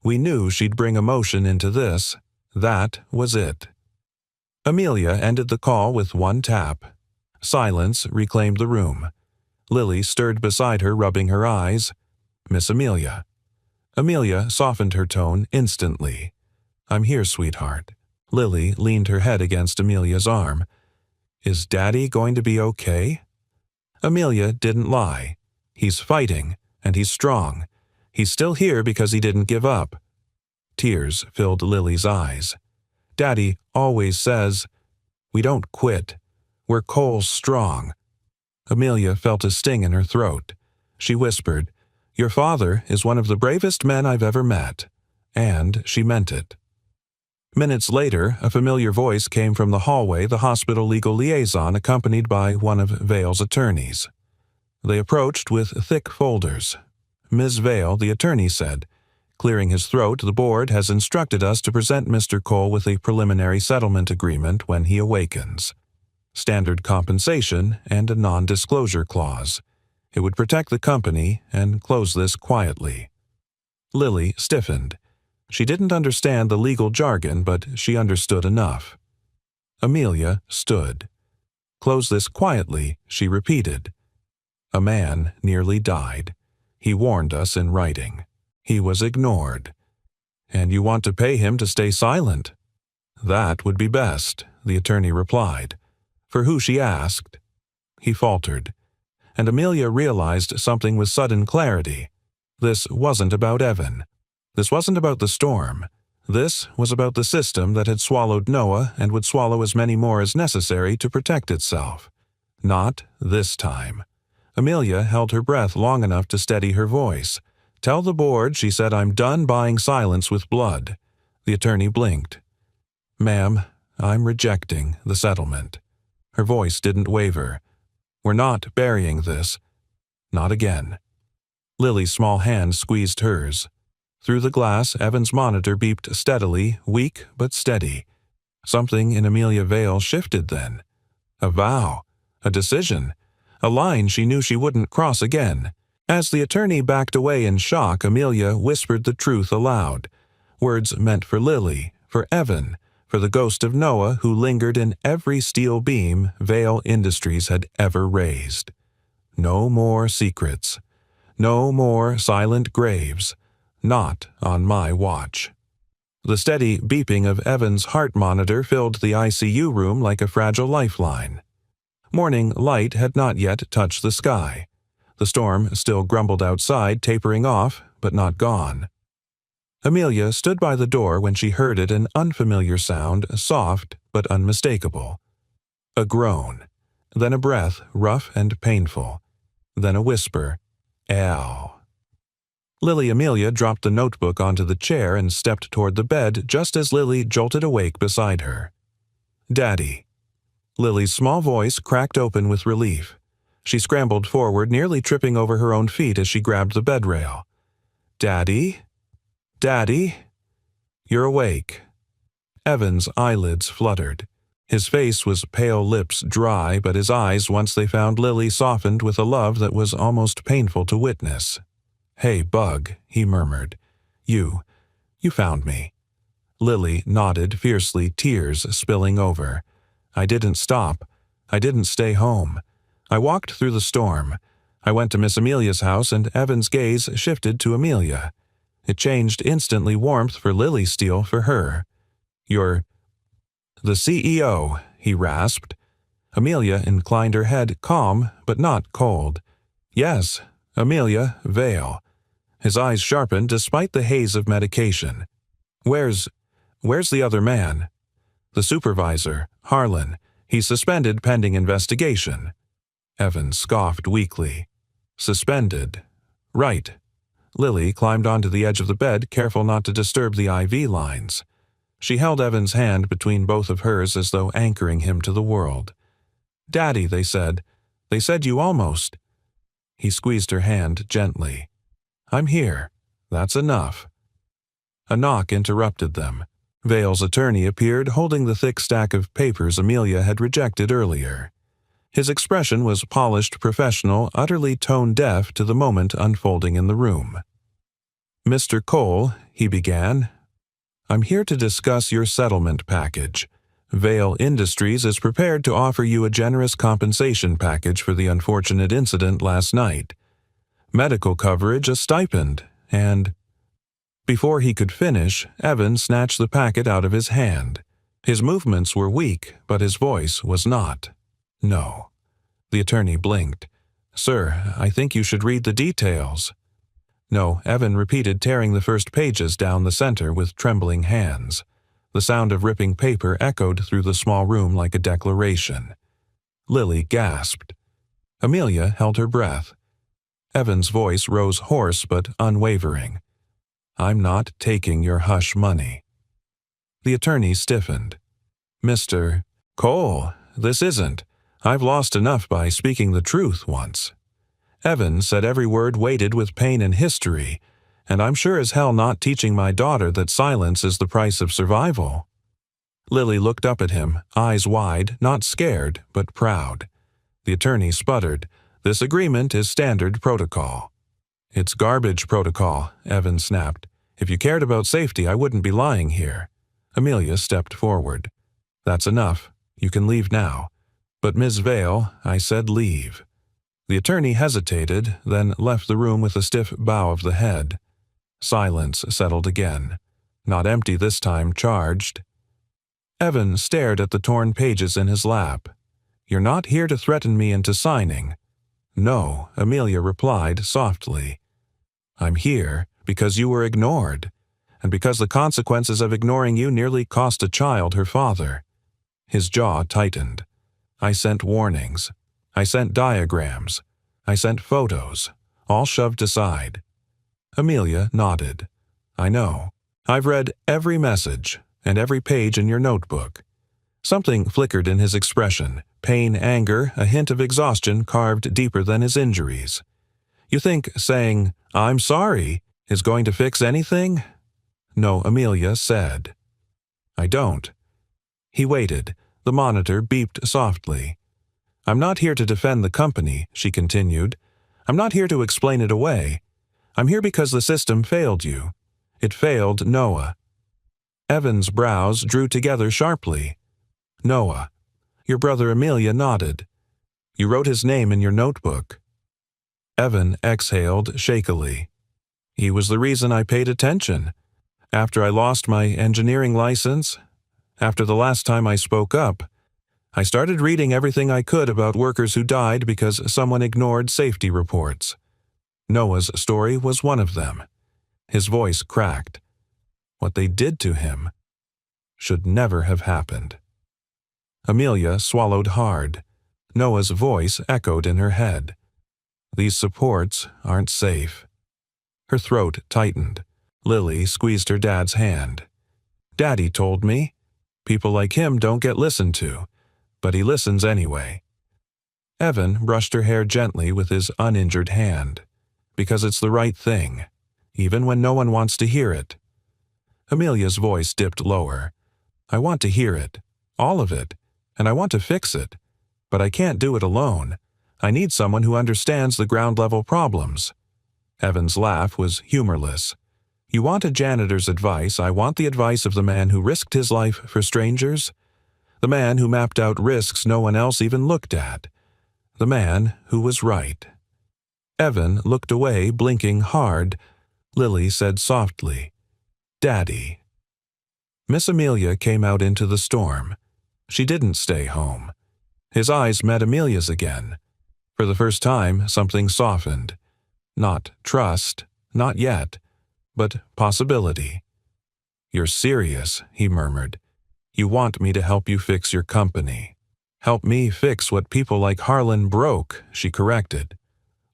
We knew she'd bring emotion into this. That was it. Amelia ended the call with one tap. Silence reclaimed the room. Lily stirred beside her, rubbing her eyes. Miss Amelia. Amelia softened her tone instantly. I'm here, sweetheart. Lily leaned her head against Amelia's arm. Is Daddy going to be okay? Amelia didn't lie. He's fighting, and he's strong. He's still here because he didn't give up. Tears filled Lily's eyes. Daddy always says, we don't quit. We're coal strong. Amelia felt a sting in her throat. She whispered, Your father is one of the bravest men I've ever met. And she meant it. Minutes later, a familiar voice came from the hallway, the hospital legal liaison accompanied by one of Vail's attorneys. They approached with thick folders. Ms. Vail, the attorney said, Clearing his throat, the board has instructed us to present Mr. Cole with a preliminary settlement agreement when he awakens. Standard compensation and a non-disclosure clause. It would protect the company and close this quietly. Lily stiffened. She didn't understand the legal jargon, but she understood enough. Amelia stood. Close this quietly, she repeated. A man nearly died. He warned us in writing. He was ignored. And you want to pay him to stay silent? That would be best, the attorney replied. For who, she asked. He faltered. And Amelia realized something with sudden clarity. This wasn't about Evan. This wasn't about the storm. This was about the system that had swallowed Noah and would swallow as many more as necessary to protect itself. Not this time. Amelia held her breath long enough to steady her voice. Tell the board, she said, I'm done buying silence with blood. The attorney blinked. Ma'am, I'm rejecting the settlement. Her voice didn't waver. We're not burying this. Not again. Lily's small hand squeezed hers. Through the glass, Evan's monitor beeped steadily, weak but steady. Something in Amelia Vail shifted then. A vow. A decision. A line she knew she wouldn't cross again. As the attorney backed away in shock, Amelia whispered the truth aloud. Words meant for Lily, for Evan, for the ghost of Noah who lingered in every steel beam Vail Industries had ever raised. No more secrets. No more silent graves. Not on my watch. The steady beeping of Evan's heart monitor filled the ICU room like a fragile lifeline. Morning light had not yet touched the sky. The storm still grumbled outside, tapering off, but not gone. Amelia stood by the door when she heard it, an unfamiliar sound, soft but unmistakable. A groan. Then a breath, rough and painful. Then a whisper. Ow. Lily Amelia dropped the notebook onto the chair and stepped toward the bed just as Lily jolted awake beside her. Daddy. Lily's small voice cracked open with relief. She scrambled forward, nearly tripping over her own feet as she grabbed the bed rail. Daddy? Daddy? You're awake. Evan's eyelids fluttered. His face was pale, lips dry, but his eyes, once they found Lily, softened with a love that was almost painful to witness. Hey, Bug, he murmured. You found me. Lily nodded fiercely, tears spilling over. I didn't stop. I didn't stay home. I walked through the storm. I went to Miss Amelia's house, and Evan's gaze shifted to Amelia. It changed instantly, warmth for Lily, steel for her. You're the CEO, he rasped. Amelia inclined her head, calm but not cold. Yes, Amelia Vale. His eyes sharpened despite the haze of medication. Where's the other man? The supervisor, Harlan. He's suspended pending investigation. Evan scoffed weakly. Suspended. Right. Lily climbed onto the edge of the bed, careful not to disturb the IV lines. She held Evan's hand between both of hers as though anchoring him to the world. Daddy, they said. They said you almost. He squeezed her hand gently. I'm here. That's enough. A knock interrupted them. Vale's attorney appeared, holding the thick stack of papers Amelia had rejected earlier. His expression was polished, professional, utterly tone-deaf to the moment unfolding in the room. Mr. Cole, he began, I'm here to discuss your settlement package. Vale Industries is prepared to offer you a generous compensation package for the unfortunate incident last night. Medical coverage, a stipend, and... Before he could finish, Evan snatched the packet out of his hand. His movements were weak, but his voice was not. No. The attorney blinked. Sir, I think you should read the details. No, Evan repeated, tearing the first pages down the center with trembling hands. The sound of ripping paper echoed through the small room like a declaration. Lily gasped. Amelia held her breath. Evan's voice rose hoarse but unwavering. I'm not taking your hush money. The attorney stiffened. Mr. Cole, this isn't. I've lost enough by speaking the truth once. Evan said every word weighted with pain and history, and I'm sure as hell not teaching my daughter that silence is the price of survival. Lily looked up at him, eyes wide, not scared, but proud. The attorney sputtered. This agreement is standard protocol. It's garbage protocol, Evan snapped. If you cared about safety, I wouldn't be lying here. Amelia stepped forward. That's enough. You can leave now. But Ms. Vale, I said leave. The attorney hesitated, then left the room with a stiff bow of the head. Silence settled again. Not empty this time, charged. Evan stared at the torn pages in his lap. You're not here to threaten me into signing. No, Amelia replied softly. I'm here because you were ignored, and because the consequences of ignoring you nearly cost a child her father. His jaw tightened. I sent warnings. I sent diagrams. I sent photos, all shoved aside. Amelia nodded. I know. I've read every message and every page in your notebook. Something flickered in his expression. Pain, anger, a hint of exhaustion carved deeper than his injuries. You think saying, I'm sorry, is going to fix anything? No, Amelia said. I don't. He waited. The monitor beeped softly. I'm not here to defend the company, she continued. I'm not here to explain it away. I'm here because the system failed you. It failed Noah. Evan's brows drew together sharply. Noah. Your brother Amelia nodded. You wrote his name in your notebook. Evan exhaled shakily. He was the reason I paid attention. After I lost my engineering license, after the last time I spoke up, I started reading everything I could about workers who died because someone ignored safety reports. Noah's story was one of them. His voice cracked. What they did to him should never have happened. Amelia swallowed hard. Noah's voice echoed in her head. These supports aren't safe. Her throat tightened. Lily squeezed her dad's hand. Daddy told me. People like him don't get listened to, but he listens anyway. Evan brushed her hair gently with his uninjured hand. Because it's the right thing, even when no one wants to hear it. Amelia's voice dipped lower. I want to hear it, all of it, and I want to fix it. But I can't do it alone. I need someone who understands the ground-level problems. Evan's laugh was humorless. You want a janitor's advice, I want the advice of the man who risked his life for strangers. The man who mapped out risks no one else even looked at. The man who was right. Evan looked away, blinking hard. Lily said softly, Daddy. Miss Amelia came out into the storm. She didn't stay home. His eyes met Amelia's again. For the first time, something softened. Not trust, not yet, but possibility. You're serious, he murmured. You want me to help you fix your company. Help me fix what people like Harlan broke, she corrected.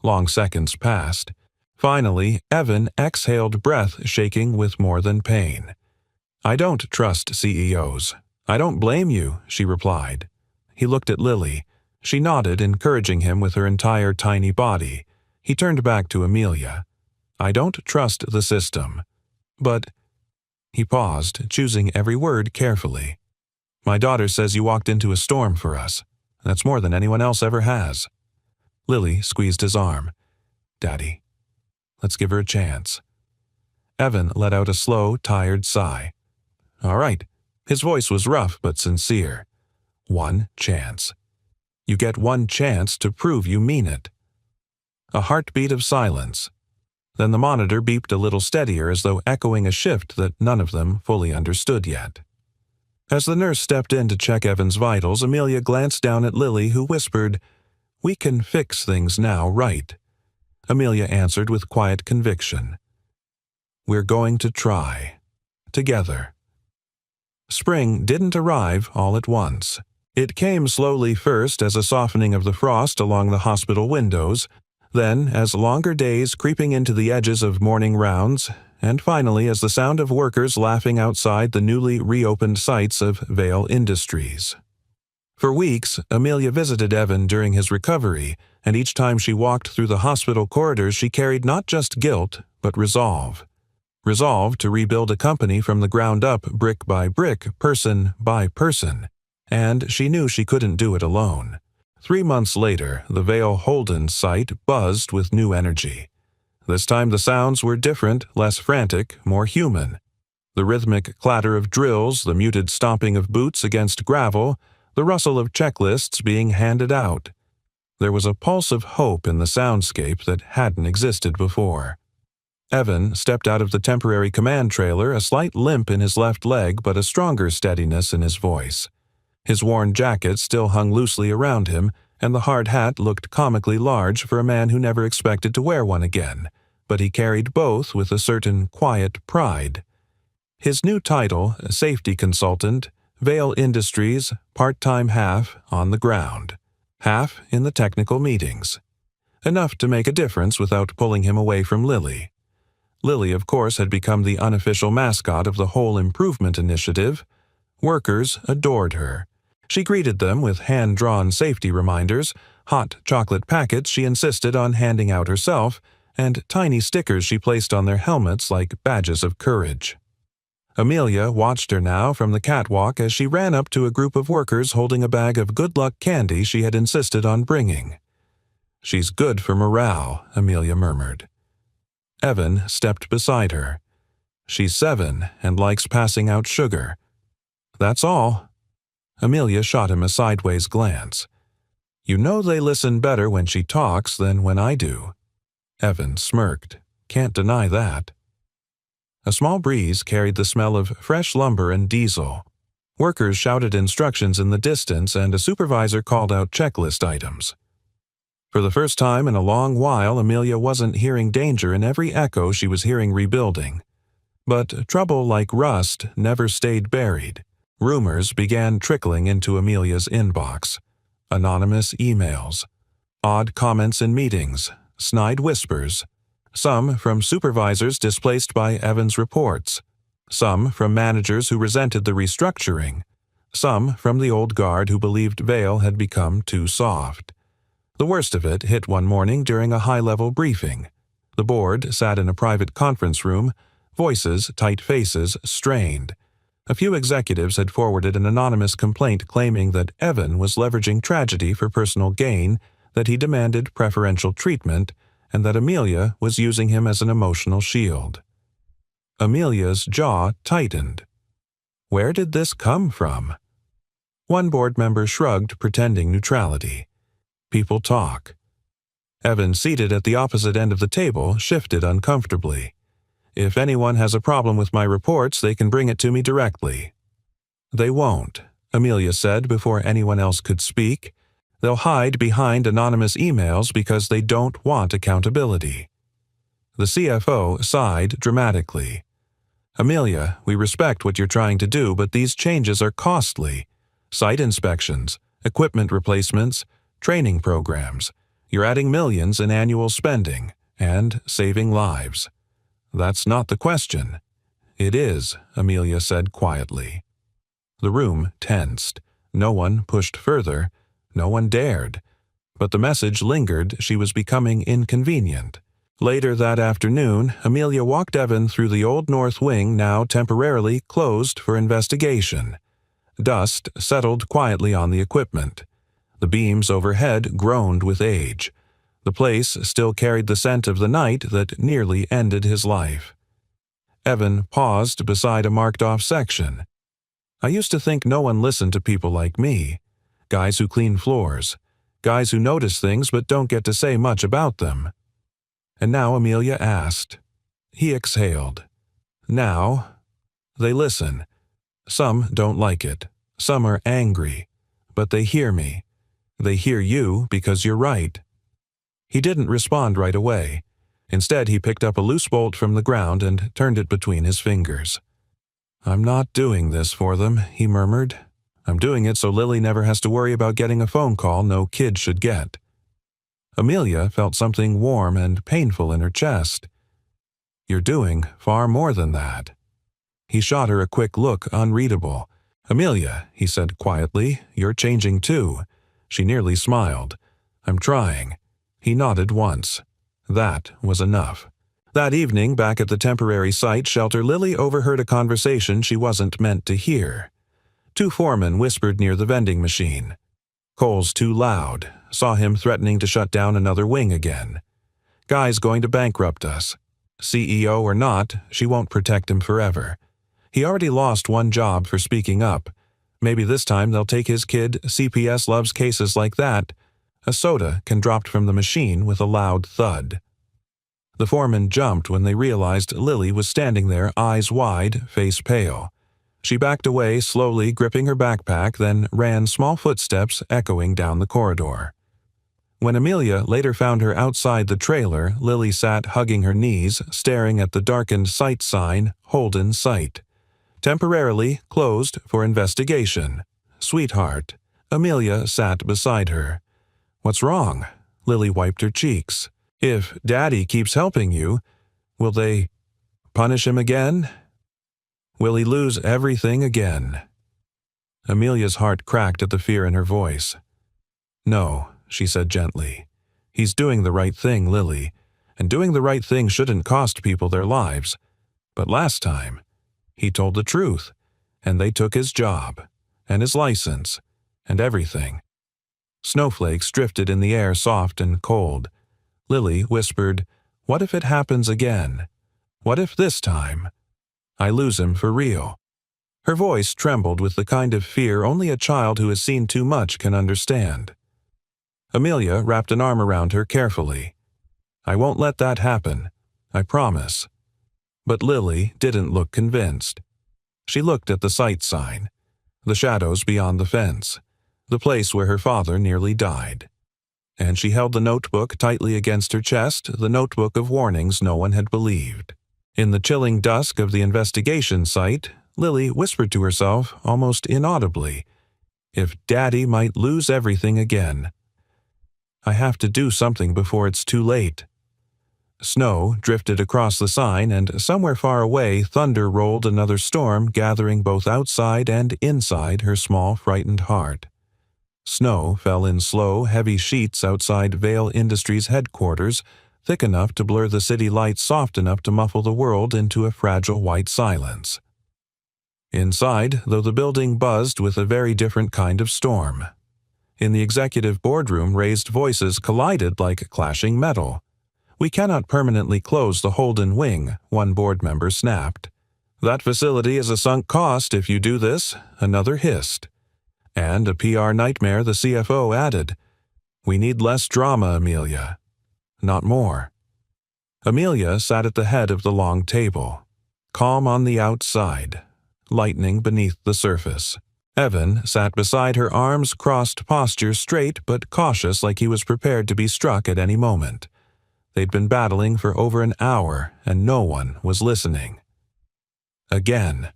Long seconds passed. Finally, Evan exhaled, breath shaking with more than pain. I don't trust CEOs. I don't blame you, she replied. He looked at Lily. She nodded, encouraging him with her entire tiny body. He turned back to Amelia. I don't trust the system. But... He paused, choosing every word carefully. My daughter says you walked into a storm for us. That's more than anyone else ever has. Lily squeezed his arm. Daddy, let's give her a chance. Evan let out a slow, tired sigh. All right. His voice was rough but sincere. One chance. You get one chance to prove you mean it. A heartbeat of silence. Then the monitor beeped a little steadier, as though echoing a shift that none of them fully understood yet. As the nurse stepped in to check Evan's vitals, Amelia glanced down at Lily, who whispered, We can fix things now, right? Amelia answered with quiet conviction. We're going to try. Together. Spring didn't arrive all at once. It came slowly, first as a softening of the frost along the hospital windows, then as longer days creeping into the edges of morning rounds, and finally as the sound of workers laughing outside the newly reopened sites of Vale Industries. For weeks, Amelia visited Evan during his recovery, and each time she walked through the hospital corridors she carried not just guilt, but resolve. Resolve to rebuild a company from the ground up, brick by brick, person by person. And she knew she couldn't do it alone. 3 months later, the Vale Holden site buzzed with new energy. This time the sounds were different, less frantic, more human. The rhythmic clatter of drills, the muted stomping of boots against gravel, the rustle of checklists being handed out. There was a pulse of hope in the soundscape that hadn't existed before. Evan stepped out of the temporary command trailer, a slight limp in his left leg but a stronger steadiness in his voice. His worn jacket still hung loosely around him, and the hard hat looked comically large for a man who never expected to wear one again, but he carried both with a certain quiet pride. His new title, safety consultant, Vale Industries, part-time half on the ground, half in the technical meetings. Enough to make a difference without pulling him away from Lily. Lily, of course, had become the unofficial mascot of the whole improvement initiative. Workers adored her. She greeted them with hand-drawn safety reminders, hot chocolate packets she insisted on handing out herself, and tiny stickers she placed on their helmets like badges of courage. Amelia watched her now from the catwalk as she ran up to a group of workers holding a bag of good luck candy she had insisted on bringing. She's good for morale, Amelia murmured. Evan stepped beside her. She's 7 and likes passing out sugar. That's all. Amelia shot him a sideways glance. You know they listen better when she talks than when I do. Evan smirked. Can't deny that. A small breeze carried the smell of fresh lumber and diesel. Workers shouted instructions in the distance, and a supervisor called out checklist items. For the first time in a long while, Amelia wasn't hearing danger in every echo she was hearing rebuilding. But trouble like rust never stayed buried. Rumors began trickling into Amelia's inbox. Anonymous emails, odd comments in meetings, snide whispers, some from supervisors displaced by Evan's reports, some from managers who resented the restructuring, some from the old guard who believed Vale had become too soft. The worst of it hit one morning during a high-level briefing. The board sat in a private conference room, voices, tight faces, strained. A few executives had forwarded an anonymous complaint claiming that Evan was leveraging tragedy for personal gain, that he demanded preferential treatment, and that Amelia was using him as an emotional shield. Amelia's jaw tightened. Where did this come from? One board member shrugged, pretending neutrality. People talk. Evan, seated at the opposite end of the table, shifted uncomfortably. If anyone has a problem with my reports, they can bring it to me directly. They won't, Amelia said before anyone else could speak. They'll hide behind anonymous emails because they don't want accountability. The CFO sighed dramatically. Amelia, we respect what you're trying to do, but these changes are costly. Site inspections, equipment replacements, training programs. You're adding millions in annual spending and saving lives. That's not the question. It is, Amelia said quietly. The room tensed. No one pushed further. No one dared. But the message lingered. She was becoming inconvenient. Later that afternoon, Amelia walked Evan through the Old North Wing, now temporarily closed for investigation. Dust settled quietly on the equipment. The beams overhead groaned with age. The place still carried the scent of the night that nearly ended his life. Evan paused beside a marked-off section. I used to think no one listened to people like me. Guys who clean floors. Guys who notice things but don't get to say much about them. And now Amelia asked. He exhaled. Now, they listen. Some don't like it. Some are angry. But they hear me. They hear you because you're right. He didn't respond right away. Instead, he picked up a loose bolt from the ground and turned it between his fingers. I'm not doing this for them, he murmured. I'm doing it so Lily never has to worry about getting a phone call no kid should get. Amelia felt something warm and painful in her chest. You're doing far more than that. He shot her a quick look, unreadable. Amelia, he said quietly, you're changing too. She nearly smiled. I'm trying. He nodded once. That was enough. That evening, back at the temporary site shelter, Lily overheard a conversation she wasn't meant to hear. Two foremen whispered near the vending machine. Cole's too loud. Saw him threatening to shut down another wing again. Guy's going to bankrupt us. CEO or not, she won't protect him forever. He already lost one job for speaking up. Maybe this time they'll take his kid. CPS loves cases like that. A soda can drop from the machine with a loud thud. The foreman jumped when they realized Lily was standing there, eyes wide, face pale. She backed away, slowly gripping her backpack, then ran small footsteps echoing down the corridor. When Amelia later found her outside the trailer, Lily sat hugging her knees, staring at the darkened site sign, Holden Site. Temporarily closed for investigation. Sweetheart. Amelia sat beside her. What's wrong? Lily wiped her cheeks. If Daddy keeps helping you, will they punish him again? Will he lose everything again? Amelia's heart cracked at the fear in her voice. No, she said gently. He's doing the right thing, Lily, and doing the right thing shouldn't cost people their lives. But last time, he told the truth, and they took his job, and his license, and everything. Snowflakes drifted in the air, soft and cold. Lily whispered, What if it happens again? What if this time I lose him for real? Her voice trembled with the kind of fear only a child who has seen too much can understand. Amelia wrapped an arm around her carefully. I won't let that happen. I promise. But Lily didn't look convinced. She looked at the site sign, the shadows beyond the fence, the place where her father nearly died. And she held the notebook tightly against her chest, the notebook of warnings no one had believed. In the chilling dusk of the investigation site, Lily whispered to herself, almost inaudibly, "If Daddy might lose everything again. I have to do something before it's too late." Snow drifted across the sign, and somewhere far away thunder rolled another storm, gathering both outside and inside her small, frightened heart. Snow fell in slow, heavy sheets outside Vale Industries headquarters, thick enough to blur the city lights, soft enough to muffle the world into a fragile white silence. Inside, though, the building buzzed with a very different kind of storm. In the executive boardroom, raised voices collided like clashing metal. "We cannot permanently close the Holden wing," one board member snapped. "That facility is a sunk cost if you do this," another hissed. And a PR nightmare, the CFO added. "We need less drama, Amelia. Not more." Amelia sat at the head of the long table, calm on the outside, lightning beneath the surface. Evan sat beside her, arms crossed, posture straight but cautious, like he was prepared to be struck at any moment. They'd been battling for over an hour, and no one was listening. Again.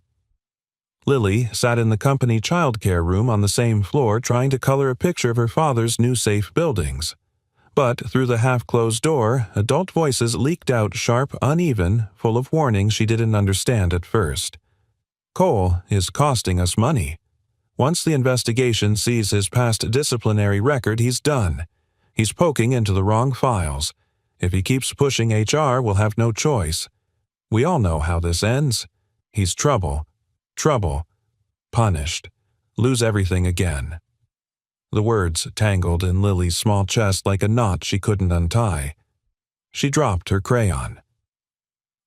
Lily sat in the company childcare room on the same floor, trying to color a picture of her father's new safe buildings. But through the half-closed door, adult voices leaked out, sharp, uneven, full of warnings she didn't understand at first. "Cole is costing us money. Once the investigation sees his past disciplinary record, he's done. He's poking into the wrong files. If he keeps pushing HR, we'll have no choice. We all know how this ends. He's trouble. Trouble. Punished. Lose everything again." The words tangled in Lily's small chest like a knot she couldn't untie. She dropped her crayon.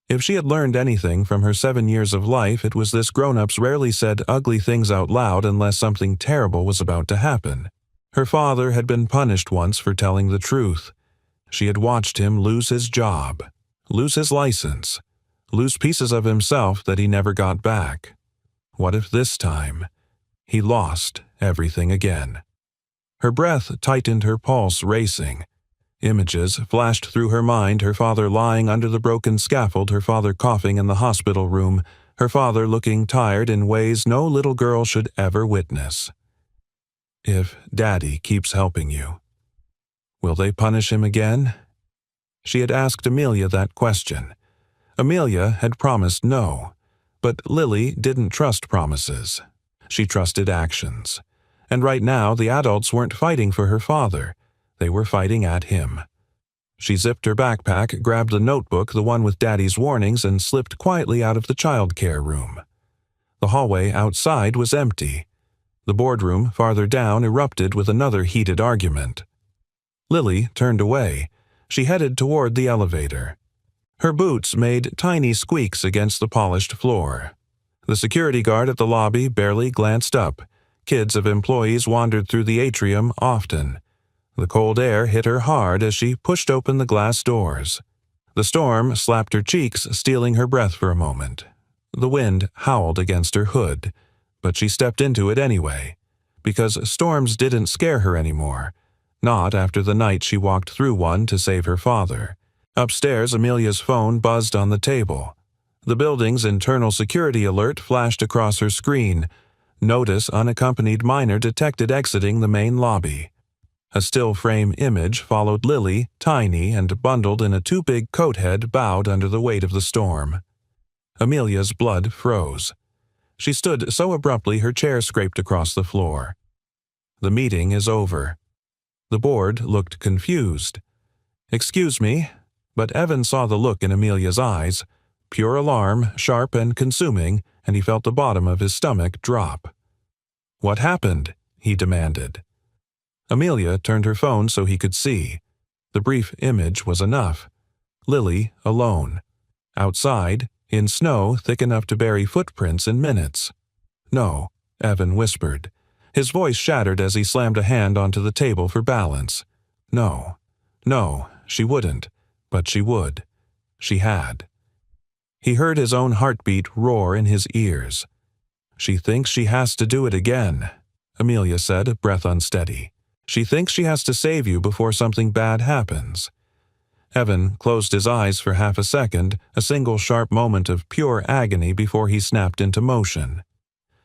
If she had learned anything from her 7 years of life, it was this: grown-ups rarely said ugly things out loud unless something terrible was about to happen. Her father had been punished once for telling the truth. She had watched him lose his job, lose his license, lose pieces of himself that he never got back. What if this time he lost everything again? Her breath tightened, her pulse racing. Images flashed through her mind: her father lying under the broken scaffold, her father coughing in the hospital room, her father looking tired in ways no little girl should ever witness. If Daddy keeps helping you, will they punish him again? She had asked Amelia that question. Amelia had promised no, but Lily didn't trust promises. She trusted actions. And right now, the adults weren't fighting for her father. They were fighting at him. She zipped her backpack, grabbed the notebook, the one with Daddy's warnings, and slipped quietly out of the childcare room. The hallway outside was empty. The boardroom, farther down, erupted with another heated argument. Lily turned away. She headed toward the elevator. Her boots made tiny squeaks against the polished floor. The security guard at the lobby barely glanced up. Kids of employees wandered through the atrium often. The cold air hit her hard as she pushed open the glass doors. The storm slapped her cheeks, stealing her breath for a moment. The wind howled against her hood, but she stepped into it anyway, because storms didn't scare her anymore. Not after the night she walked through one to save her father. Upstairs, Amelia's phone buzzed on the table. The building's internal security alert flashed across her screen. Notice unaccompanied minor detected exiting the main lobby. A still frame image followed Lily, tiny and bundled in a too-big coat head, bowed under the weight of the storm. Amelia's blood froze. She stood so abruptly her chair scraped across the floor. The meeting is over. The board looked confused. "Excuse me," but Evan saw the look in Amelia's eyes. Pure alarm, sharp and consuming, and he felt the bottom of his stomach drop. "What happened?" he demanded. Amelia turned her phone so he could see. The brief image was enough. Lily alone. Outside, in snow thick enough to bury footprints in minutes. "No," Evan whispered. His voice shattered as he slammed a hand onto the table for balance. No, she wouldn't, but she would. She had. He heard his own heartbeat roar in his ears. "She thinks she has to do it again," Amelia said, breath unsteady. "She thinks she has to save you before something bad happens." Evan closed his eyes for half a second, a single sharp moment of pure agony before he snapped into motion.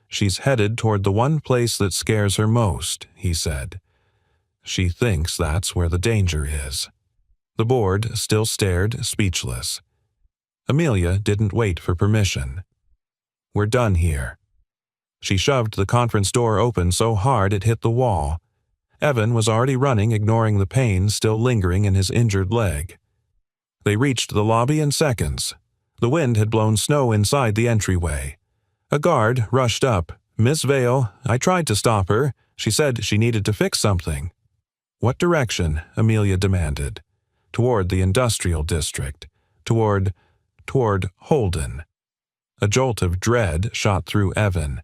"She's headed toward the one place that scares her most," he said. "She thinks that's where the danger is." The board still stared, speechless. Amelia didn't wait for permission. "We're done here." She shoved the conference door open so hard it hit the wall. Evan was already running, ignoring the pain still lingering in his injured leg. They reached the lobby in seconds. The wind had blown snow inside the entryway. A guard rushed up. "Miss Vale, I tried to stop her. She said she needed to fix something." "What direction?" Amelia demanded. "Toward the industrial district. Toward Holden." A jolt of dread shot through Evan.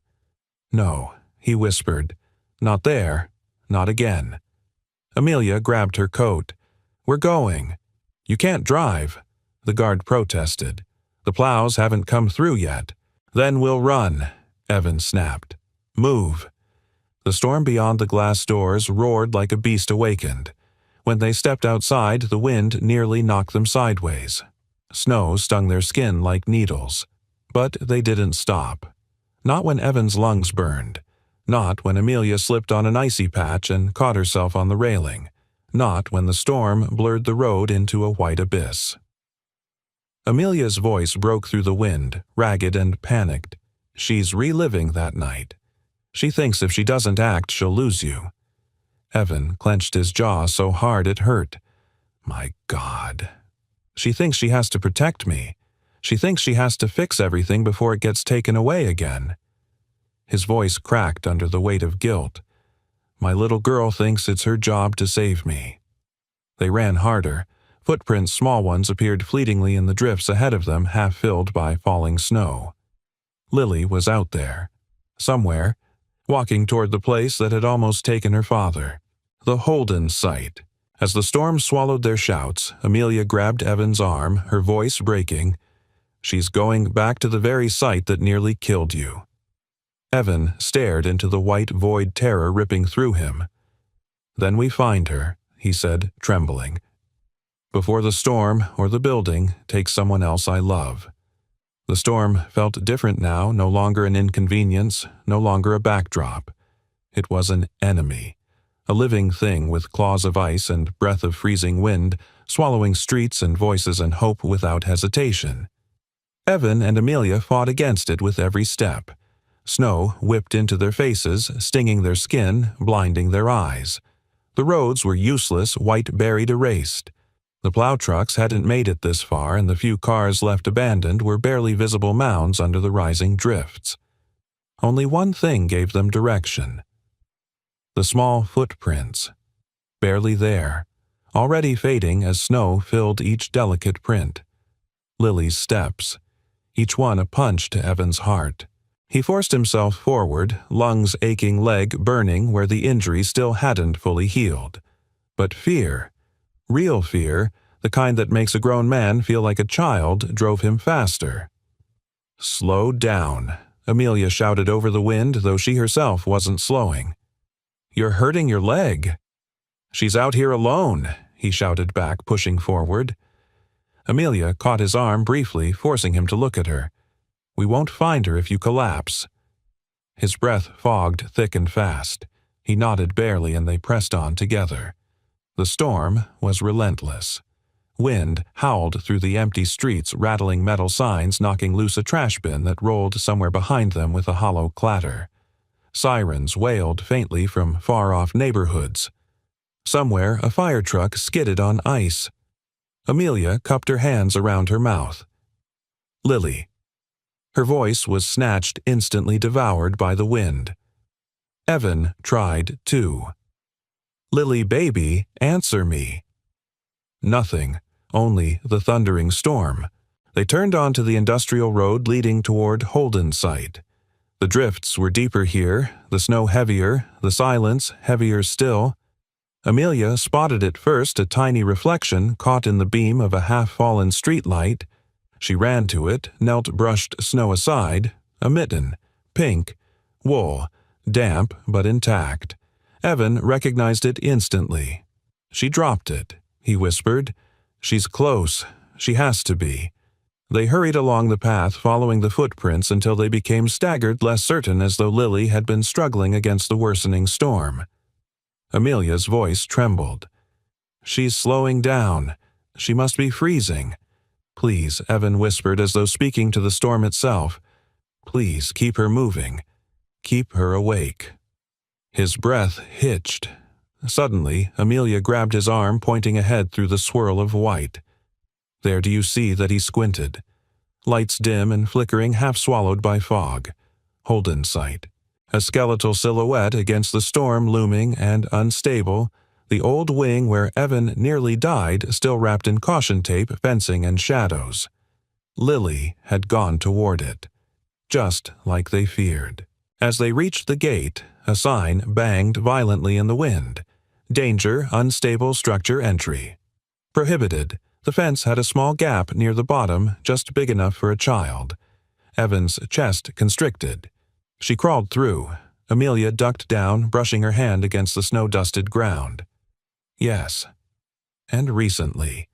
"No," he whispered. "Not there. Not again." Amelia grabbed her coat. "We're going." "You can't drive," the guard protested. "The plows haven't come through yet." "Then we'll run," Evan snapped. "Move." The storm beyond the glass doors roared like a beast awakened. When they stepped outside, the wind nearly knocked them sideways. Snow stung their skin like needles. But they didn't stop. Not when Evan's lungs burned. Not when Amelia slipped on an icy patch and caught herself on the railing. Not when the storm blurred the road into a white abyss. Amelia's voice broke through the wind, ragged and panicked. "She's reliving that night. She thinks if she doesn't act, she'll lose you." Evan clenched his jaw so hard it hurt. "My God. She thinks she has to protect me. She thinks she has to fix everything before it gets taken away again." His voice cracked under the weight of guilt. "My little girl thinks it's her job to save me." They ran harder. Footprints, small ones, appeared fleetingly in the drifts ahead of them, half filled by falling snow. Lily was out there. Somewhere. Walking toward the place that had almost taken her father. The Holden site. As the storm swallowed their shouts, Amelia grabbed Evan's arm, her voice breaking. "She's going back to the very site that nearly killed you." Evan stared into the white void terror ripping through him. "Then we find her," he said, trembling. "Before the storm or the building takes someone else I love." The storm felt different now, no longer an inconvenience, no longer a backdrop. It was an enemy, a living thing with claws of ice and breath of freezing wind, swallowing streets and voices and hope without hesitation. Evan and Amelia fought against it with every step. Snow whipped into their faces, stinging their skin, blinding their eyes. The roads were useless, white-berried, erased. The plow trucks hadn't made it this far, and the few cars left abandoned were barely visible mounds under the rising drifts. Only one thing gave them direction. The small footprints. Barely there, already fading as snow filled each delicate print. Lily's steps, each one a punch to Evan's heart. He forced himself forward, lungs aching, leg burning where the injury still hadn't fully healed. But fear, real fear, the kind that makes a grown man feel like a child, drove him faster. "Slow down," Amelia shouted over the wind, though she herself wasn't slowing. "You're hurting your leg." "She's out here alone," he shouted back, pushing forward. Amelia caught his arm briefly, forcing him to look at her. "We won't find her if you collapse." His breath fogged thick and fast. He nodded barely, and they pressed on together. The storm was relentless. Wind howled through the empty streets, rattling metal signs, knocking loose a trash bin that rolled somewhere behind them with a hollow clatter. Sirens wailed faintly from far-off neighborhoods. Somewhere, a fire truck skidded on ice. Amelia cupped her hands around her mouth. "Lily." Her voice was snatched, instantly devoured by the wind. Evan tried, too. "Lily, baby, answer me." Nothing, only the thundering storm. They turned onto the industrial road leading toward Holden site. The drifts were deeper here, the snow heavier, the silence heavier still. Amelia spotted at first a tiny reflection caught in the beam of a half-fallen streetlight. She ran to it, knelt, brushed snow aside. A mitten, pink, wool, damp but intact. Evan recognized it instantly. "She dropped it," he whispered. She's close. She has to be. They hurried along the path following the footprints until they became staggered, less certain, as though Lily had been struggling against the worsening storm. Amelia's voice trembled. She's slowing down. She must be freezing. Please, Evan whispered as though speaking to the storm itself. Please, keep her moving. Keep her awake. His breath hitched. Suddenly, Amelia grabbed his arm, pointing ahead through the swirl of white. There do you see that he squinted. Lights dim and flickering, half swallowed by fog. Hold in sight. A skeletal silhouette against the storm, looming and unstable, the old wing where Evan nearly died still wrapped in caution tape, fencing, and shadows. Lily had gone toward it, just like they feared. As they reached the gate, a sign banged violently in the wind. Danger, unstable structure entry. Prohibited. The fence had a small gap near the bottom, just big enough for a child. Evan's chest constricted. She crawled through. Amelia ducked down, brushing her hand against the snow-dusted ground. Yes. And recently.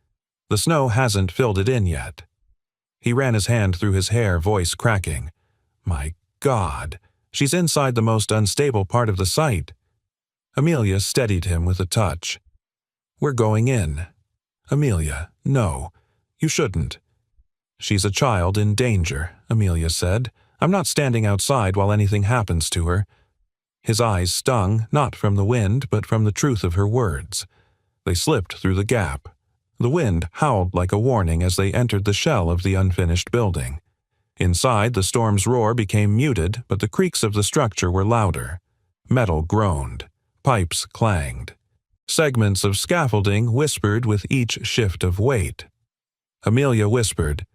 The snow hasn't filled it in yet. He ran his hand through his hair, voice cracking. My God, she's inside the most unstable part of the site. Amelia steadied him with a touch. We're going in. Amelia, no. You shouldn't. She's a child in danger, Amelia said. I'm not standing outside while anything happens to her. His eyes stung, not from the wind, but from the truth of her words. They slipped through the gap. The wind howled like a warning as they entered the shell of the unfinished building. Inside, the storm's roar became muted, but the creaks of the structure were louder. Metal groaned. Pipes clanged. Segments of scaffolding whispered with each shift of weight. Amelia whispered,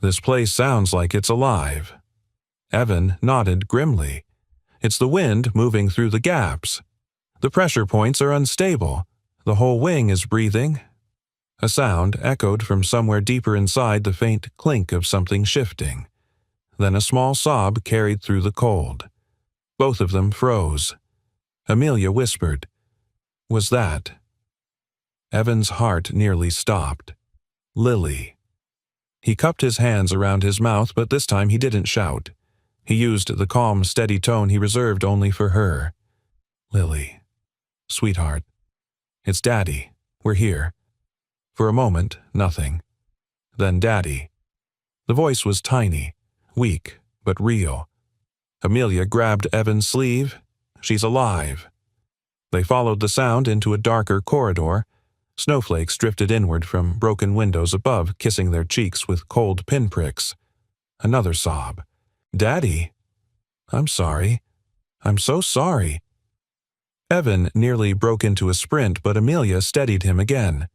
"This place sounds like it's alive." Evan nodded grimly. It's the wind moving through the gaps. The pressure points are unstable. The whole wing is breathing. A sound echoed from somewhere deeper inside, the faint clink of something shifting. Then a small sob carried through the cold. Both of them froze. Amelia whispered, "Was that?" Evan's heart nearly stopped. Lily. He cupped his hands around his mouth, but this time he didn't shout. He used the calm, steady tone he reserved only for her. Lily. Sweetheart. It's Daddy. We're here. For a moment, nothing. Then Daddy. The voice was tiny, weak, but real. Amelia grabbed Evan's sleeve. She's alive. They followed the sound into a darker corridor. Snowflakes drifted inward from broken windows above, kissing their cheeks with cold pinpricks. Another sob. Daddy. I'm sorry. I'm so sorry. Evan nearly broke into a sprint, but Amelia steadied him again.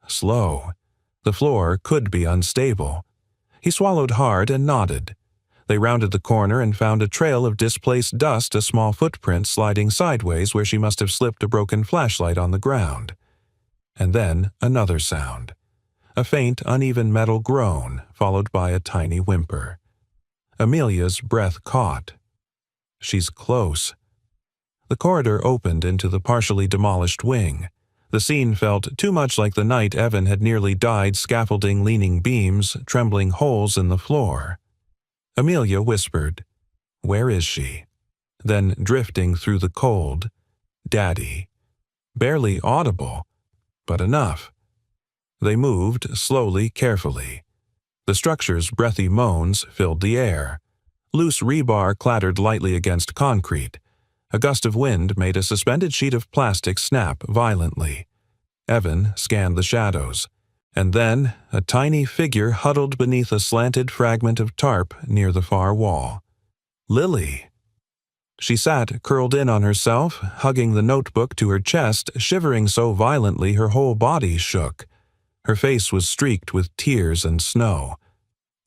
Slow. The floor could be unstable. He swallowed hard and nodded. They rounded the corner and found a trail of displaced dust, a small footprint sliding sideways where she must have slipped a broken flashlight on the ground. And then another sound. A faint, uneven metal groan, followed by a tiny whimper. Amelia's breath caught. She's close. The corridor opened into the partially demolished wing. The scene felt too much like the night Evan had nearly died, scaffolding leaning beams, trembling holes in the floor. Amelia whispered, "Where is she?" Then, drifting through the cold, "Daddy." Barely audible, but enough. They moved slowly, carefully. The structure's breathy moans filled the air. Loose rebar clattered lightly against concrete. A gust of wind made a suspended sheet of plastic snap violently. Evan scanned the shadows. And then, a tiny figure huddled beneath a slanted fragment of tarp near the far wall. Lily. She sat curled in on herself, hugging the notebook to her chest, shivering so violently her whole body shook. Her face was streaked with tears and snow.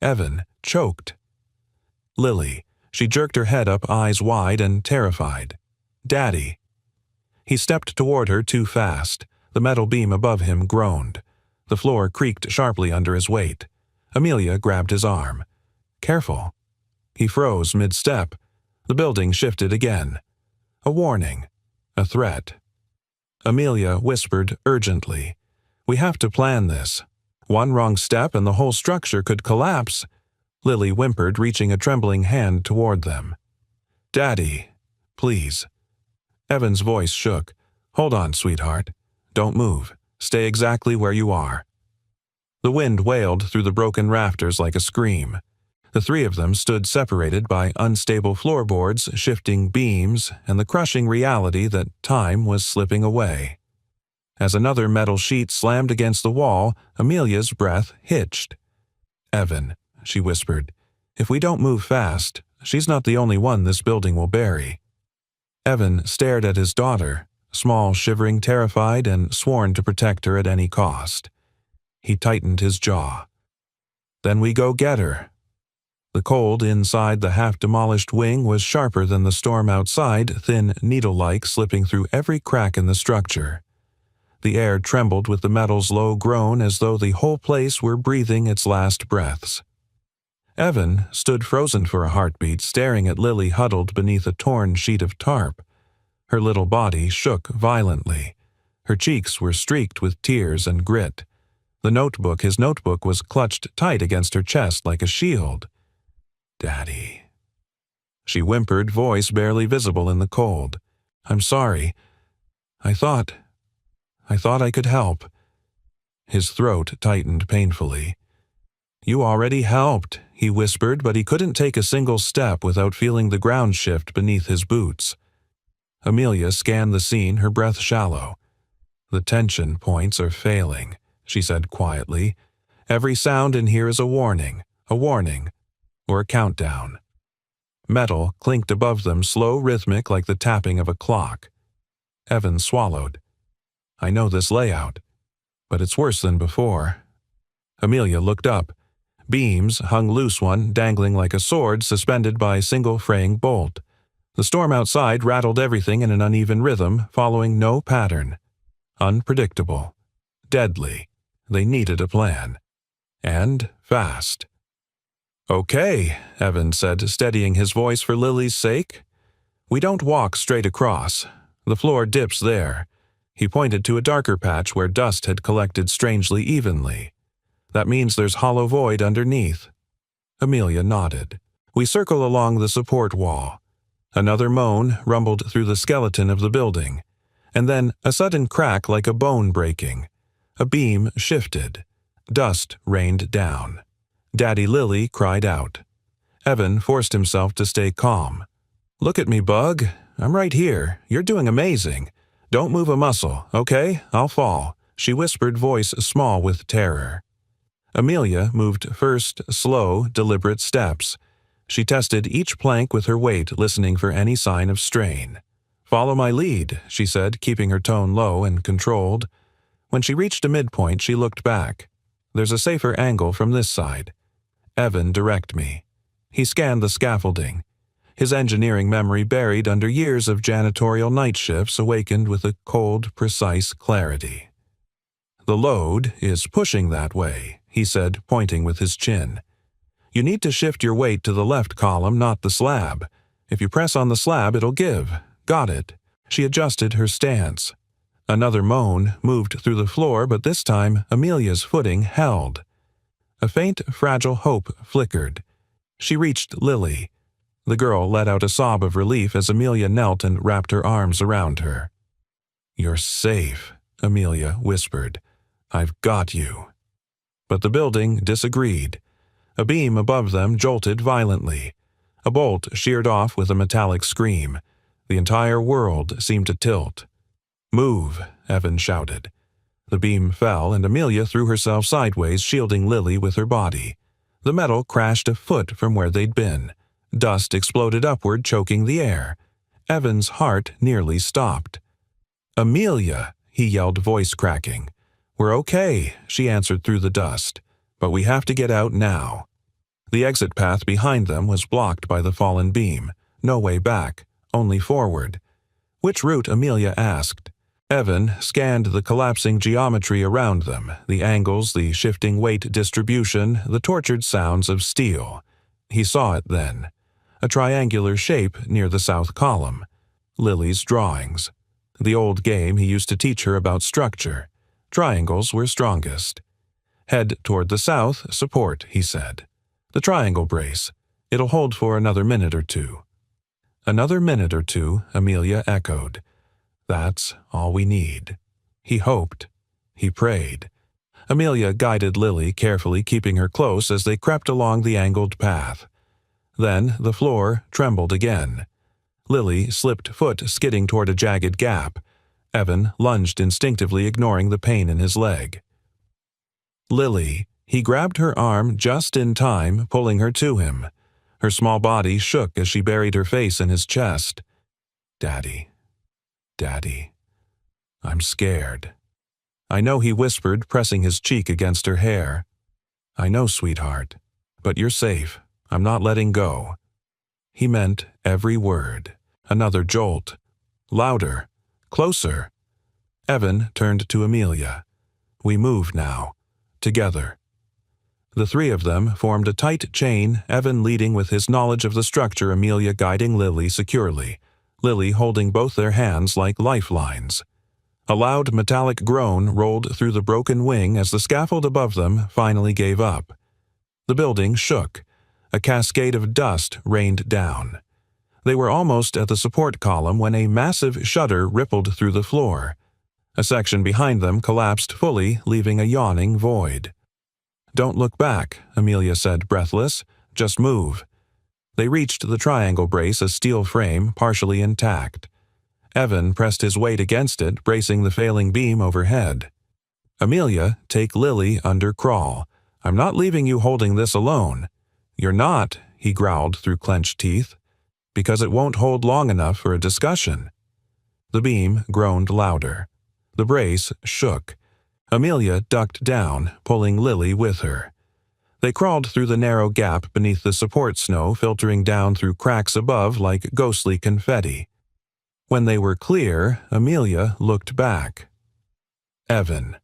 Evan choked. Lily. She jerked her head up, eyes wide and terrified. "Daddy." He stepped toward her too fast. The metal beam above him groaned. The floor creaked sharply under his weight. Amelia grabbed his arm. "Careful." He froze mid-step. The building shifted again. A warning. A threat. Amelia whispered urgently, "We have to plan this. One wrong step and the whole structure could collapse. Lily whimpered, reaching a trembling hand toward them. "Daddy, please." Evan's voice shook. "Hold on, sweetheart. Don't move. Stay exactly where you are." The wind wailed through the broken rafters like a scream. The three of them stood separated by unstable floorboards, shifting beams, and the crushing reality that time was slipping away. As another metal sheet slammed against the wall, Amelia's breath hitched. "Evan," she whispered, "if we don't move fast, she's not the only one this building will bury." Evan stared at his daughter, small, shivering, terrified, and sworn to protect her at any cost. He tightened his jaw. "Then we go get her." The cold inside the half-demolished wing was sharper than the storm outside, thin, needle-like, slipping through every crack in the structure. The air trembled with the metal's low groan as though the whole place were breathing its last breaths. Evan stood frozen for a heartbeat, staring at Lily huddled beneath a torn sheet of tarp. Her little body shook violently. Her cheeks were streaked with tears and grit. His notebook was clutched tight against her chest like a shield. "Daddy," she whimpered, voice barely visible in the cold. "I'm sorry. I thought I could help." His throat tightened painfully. "You already helped," he whispered, but he couldn't take a single step without feeling the ground shift beneath his boots. Amelia scanned the scene, her breath shallow. "The tension points are failing," she said quietly. "Every sound in here is a warning, or a countdown." Metal clinked above them, slow, rhythmic, like the tapping of a clock. Evan swallowed. "I know this layout, but it's worse than before." Amelia looked up. Beams hung loose, one dangling like a sword suspended by a single fraying bolt. The storm outside rattled everything in an uneven rhythm, following no pattern. Unpredictable. Deadly. They needed a plan. And fast. "Okay," Evan said, steadying his voice for Lily's sake. "We don't walk straight across. The floor dips there." He pointed to a darker patch where dust had collected strangely evenly. "That means there's hollow void underneath." Amelia nodded. "We circle along the support wall." Another moan rumbled through the skeleton of the building, and then a sudden crack like a bone breaking. A beam shifted. Dust rained down. Daddy Lily cried out. Evan forced himself to stay calm. "Look at me, Bug. I'm right here. You're doing amazing. Don't move a muscle, okay? I'll fall," she whispered, voice small with terror. Amelia moved first, slow, deliberate steps. She tested each plank with her weight, listening for any sign of strain. "Follow my lead," she said, keeping her tone low and controlled. When she reached a midpoint, she looked back. "There's a safer angle from this side. Evan, direct me." He scanned the scaffolding. His engineering memory, buried under years of janitorial night shifts, awakened with a cold, precise clarity. "The load is pushing that way," he said, pointing with his chin. "You need to shift your weight to the left column, not the slab. If you press on the slab, it'll give. Got it." She adjusted her stance. Another moan moved through the floor, but this time Amelia's footing held. A faint, fragile hope flickered. She reached Lily. The girl let out a sob of relief as Amelia knelt and wrapped her arms around her. "You're safe," Amelia whispered. "I've got you." But the building disagreed. A beam above them jolted violently. A bolt sheared off with a metallic scream. The entire world seemed to tilt. "Move," Evan shouted. The beam fell, and Amelia threw herself sideways, shielding Lily with her body. The metal crashed a foot from where they'd been. Dust exploded upward, choking the air. Evan's heart nearly stopped. "Amelia," he yelled, voice cracking. "We're okay," she answered through the dust. "But we have to get out now." The exit path behind them was blocked by the fallen beam. No way back, only forward. Which route, Amelia asked. Evan scanned the collapsing geometry around them, the angles, the shifting weight distribution, the tortured sounds of steel. He saw it then. A triangular shape near the south column. Lily's drawings. The old game he used to teach her about structure. Triangles were strongest. Head toward the south, support, he said. The triangle brace. It'll hold for another minute or two. Another minute or two, Amelia echoed. That's all we need. He hoped. He prayed. Amelia guided Lily, carefully keeping her close as they crept along the angled path. Then the floor trembled again. Lily slipped foot, skidding toward a jagged gap. Evan lunged instinctively, ignoring the pain in his leg. Lily, he grabbed her arm just in time, pulling her to him. Her small body shook as she buried her face in his chest. Daddy, Daddy, I'm scared. I know, he whispered, pressing his cheek against her hair. I know, sweetheart, but you're safe. I'm not letting go. He meant every word. Another jolt. Louder. Closer. Evan turned to Amelia. We move now. Together. The three of them formed a tight chain, Evan leading with his knowledge of the structure, Amelia guiding Lily securely, Lily holding both their hands like lifelines. A loud metallic groan rolled through the broken wing as the scaffold above them finally gave up. The building shook. A cascade of dust rained down. They were almost at the support column when a massive shudder rippled through the floor. A section behind them collapsed fully, leaving a yawning void. Don't look back, Amelia said, breathless. Just move. They reached the triangle brace, a steel frame, partially intact. Evan pressed his weight against it, bracing the failing beam overhead. Amelia, take Lily under crawl. I'm not leaving you holding this alone. You're not, he growled through clenched teeth, because it won't hold long enough for a discussion. The beam groaned louder. The brace shook. Amelia ducked down, pulling Lily with her. They crawled through the narrow gap beneath the support snow, filtering down through cracks above like ghostly confetti. When they were clear, Amelia looked back. Evan.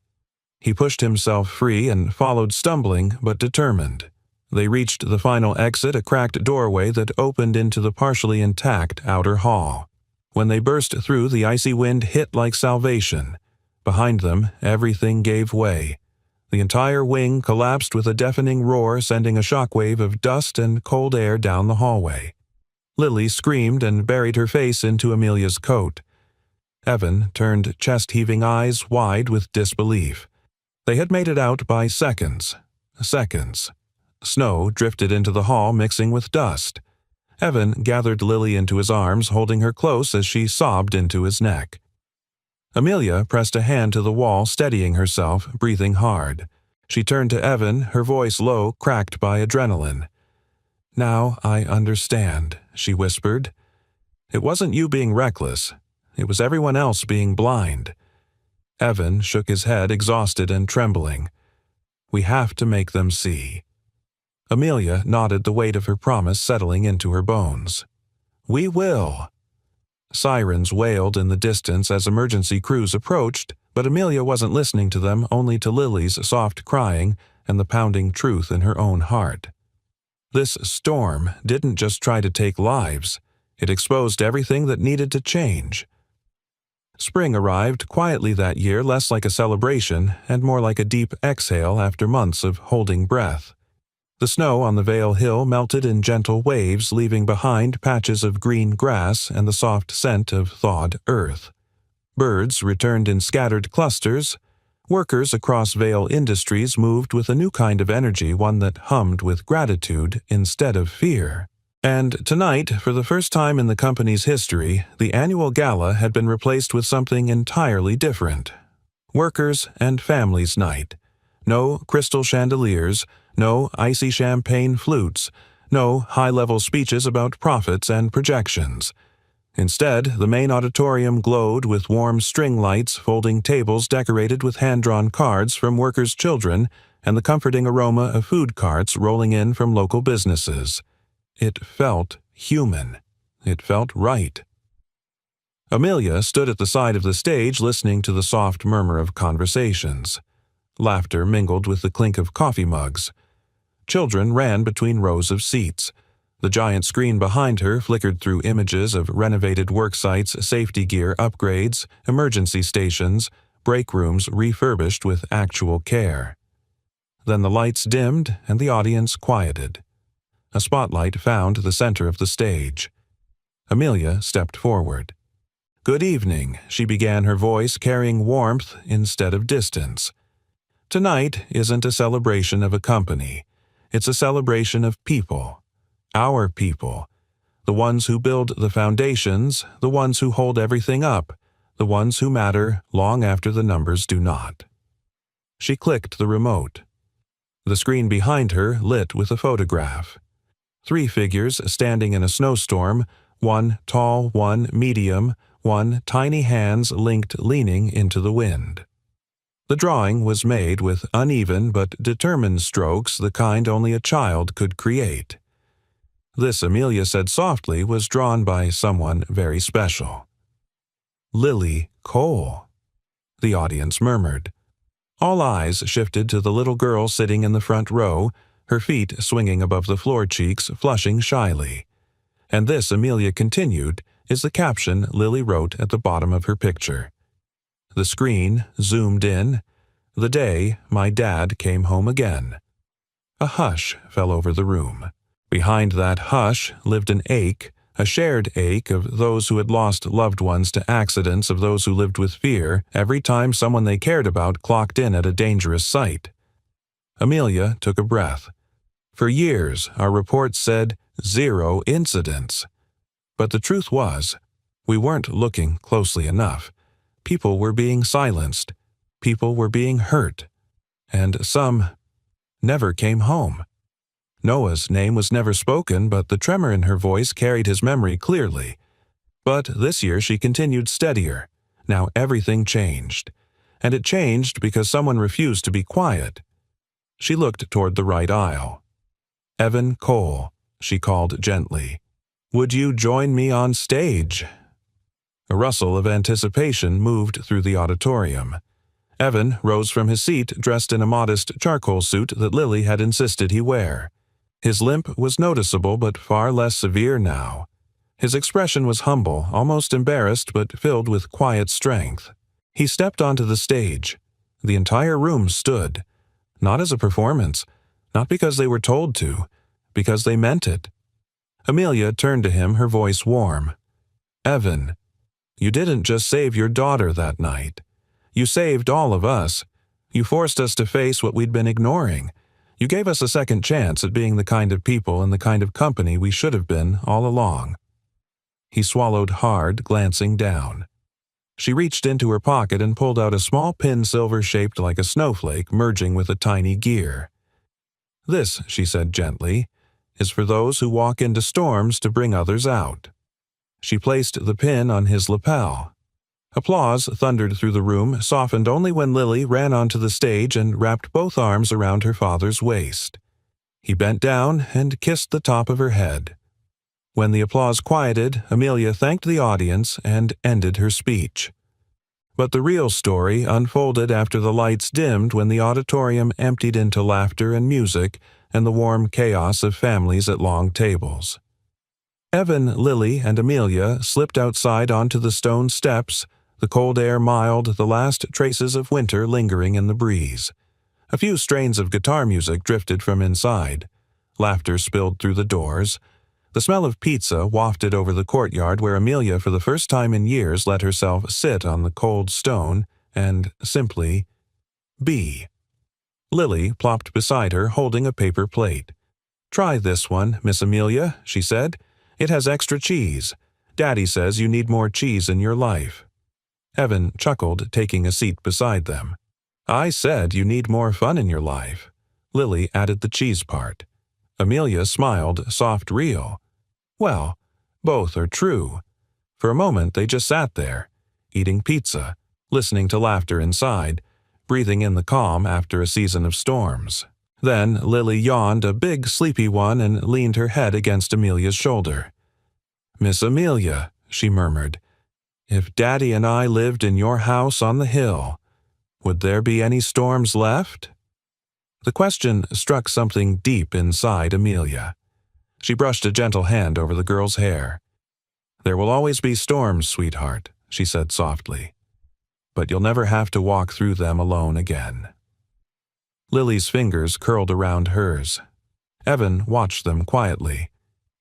He pushed himself free and followed, stumbling but determined. They reached the final exit, a cracked doorway that opened into the partially intact outer hall. When they burst through, the icy wind hit like salvation. Behind them, everything gave way. The entire wing collapsed with a deafening roar, sending a shockwave of dust and cold air down the hallway. Lily screamed and buried her face into Amelia's coat. Evan turned chest-heaving eyes wide with disbelief. They had made it out by seconds. Seconds. Snow drifted into the hall, mixing with dust. Evan gathered Lily into his arms, holding her close as she sobbed into his neck. Amelia pressed a hand to the wall, steadying herself, breathing hard. She turned to Evan, her voice low, cracked by adrenaline. Now I understand, she whispered. It wasn't you being reckless. It was everyone else being blind. Evan shook his head, exhausted and trembling. We have to make them see. Amelia nodded, the weight of her promise settling into her bones. We will. Sirens wailed in the distance as emergency crews approached, but Amelia wasn't listening to them, only to Lily's soft crying and the pounding truth in her own heart. This storm didn't just try to take lives. It exposed everything that needed to change. Spring arrived quietly that year, less like a celebration and more like a deep exhale after months of holding breath. The snow on the Vale Hill melted in gentle waves, leaving behind patches of green grass and the soft scent of thawed earth. Birds returned in scattered clusters. Workers across Vale Industries moved with a new kind of energy, one that hummed with gratitude instead of fear. And tonight, for the first time in the company's history, the annual gala had been replaced with something entirely different. Workers' and Families' Night. No crystal chandeliers, no icy champagne flutes, no high-level speeches about profits and projections. Instead, the main auditorium glowed with warm string lights, folding tables decorated with hand-drawn cards from workers' children, and the comforting aroma of food carts rolling in from local businesses. It felt human. It felt right. Amelia stood at the side of the stage, listening to the soft murmur of conversations. Laughter mingled with the clink of coffee mugs. Children ran between rows of seats. The giant screen behind her flickered through images of renovated work sites, safety gear upgrades, emergency stations, break rooms refurbished with actual care. Then the lights dimmed and the audience quieted. A spotlight found the center of the stage. Amelia stepped forward. "Good evening," she began, her voice carrying warmth instead of distance. "Tonight isn't a celebration of a company. It's a celebration of people. Our people. The ones who build the foundations, the ones who hold everything up, the ones who matter long after the numbers do not." She clicked the remote. The screen behind her lit with a photograph. 3 figures standing in a snowstorm, one tall, one medium, one tiny, hands linked leaning into the wind. The drawing was made with uneven but determined strokes, the kind only a child could create. This, Amelia said softly, was drawn by someone very special. "Lily Cole," the audience murmured. All eyes shifted to the little girl sitting in the front row, her feet swinging above the floor, cheeks flushing shyly. "And this," Amelia continued, "is the caption Lily wrote at the bottom of her picture." The screen zoomed in. "The day my dad came home again." A hush fell over the room. Behind that hush lived an ache, a shared ache of those who had lost loved ones to accidents, of those who lived with fear every time someone they cared about clocked in at a dangerous site. Amelia took a breath. For years, our reports said 0 incidents. But the truth was, we weren't looking closely enough. People were being silenced. People were being hurt. And some never came home. Noah's name was never spoken, but the tremor in her voice carried his memory clearly. But this year she continued steadier. Now everything changed. And it changed because someone refused to be quiet. She looked toward the right aisle. "Evan Cole," she called gently. "Would you join me on stage?" A rustle of anticipation moved through the auditorium. Evan rose from his seat, dressed in a modest charcoal suit that Lily had insisted he wear. His limp was noticeable but far less severe now. His expression was humble, almost embarrassed, but filled with quiet strength. He stepped onto the stage. The entire room stood. Not as a performance, not because they were told to, because they meant it. Amelia turned to him, her voice warm. "Evan, you didn't just save your daughter that night. You saved all of us. You forced us to face what we'd been ignoring. You gave us a second chance at being the kind of people and the kind of company we should have been all along." He swallowed hard, glancing down. She reached into her pocket and pulled out a small pin, silver shaped like a snowflake, merging with a tiny gear. "This," she said gently, "is for those who walk into storms to bring others out." She placed the pin on his lapel. Applause thundered through the room, softened only when Lily ran onto the stage and wrapped both arms around her father's waist. He bent down and kissed the top of her head. When the applause quieted, Amelia thanked the audience and ended her speech. But the real story unfolded after the lights dimmed, when the auditorium emptied into laughter and music and the warm chaos of families at long tables. Evan, Lily, and Amelia slipped outside onto the stone steps, the cold air mild, the last traces of winter lingering in the breeze. A few strains of guitar music drifted from inside. Laughter spilled through the doors. The smell of pizza wafted over the courtyard, where Amelia, for the first time in years, let herself sit on the cold stone and simply be. Lily plopped beside her, holding a paper plate. "Try this one, Miss Amelia," she said. "It has extra cheese. Daddy says you need more cheese in your life." Evan chuckled, taking a seat beside them. "I said you need more fun in your life." Lily added the cheese part. Amelia smiled, soft, real. Well, both are true. For a moment they just sat there, eating pizza, listening to laughter inside, breathing in the calm after a season of storms. Then Lily yawned, a big, sleepy one, and leaned her head against Amelia's shoulder. "Miss Amelia," she murmured, "if Daddy and I lived in your house on the hill, would there be any storms left?" The question struck something deep inside Amelia. She brushed a gentle hand over the girl's hair. "There will always be storms, sweetheart," she said softly. "But you'll never have to walk through them alone again." Lily's fingers curled around hers. Evan watched them quietly.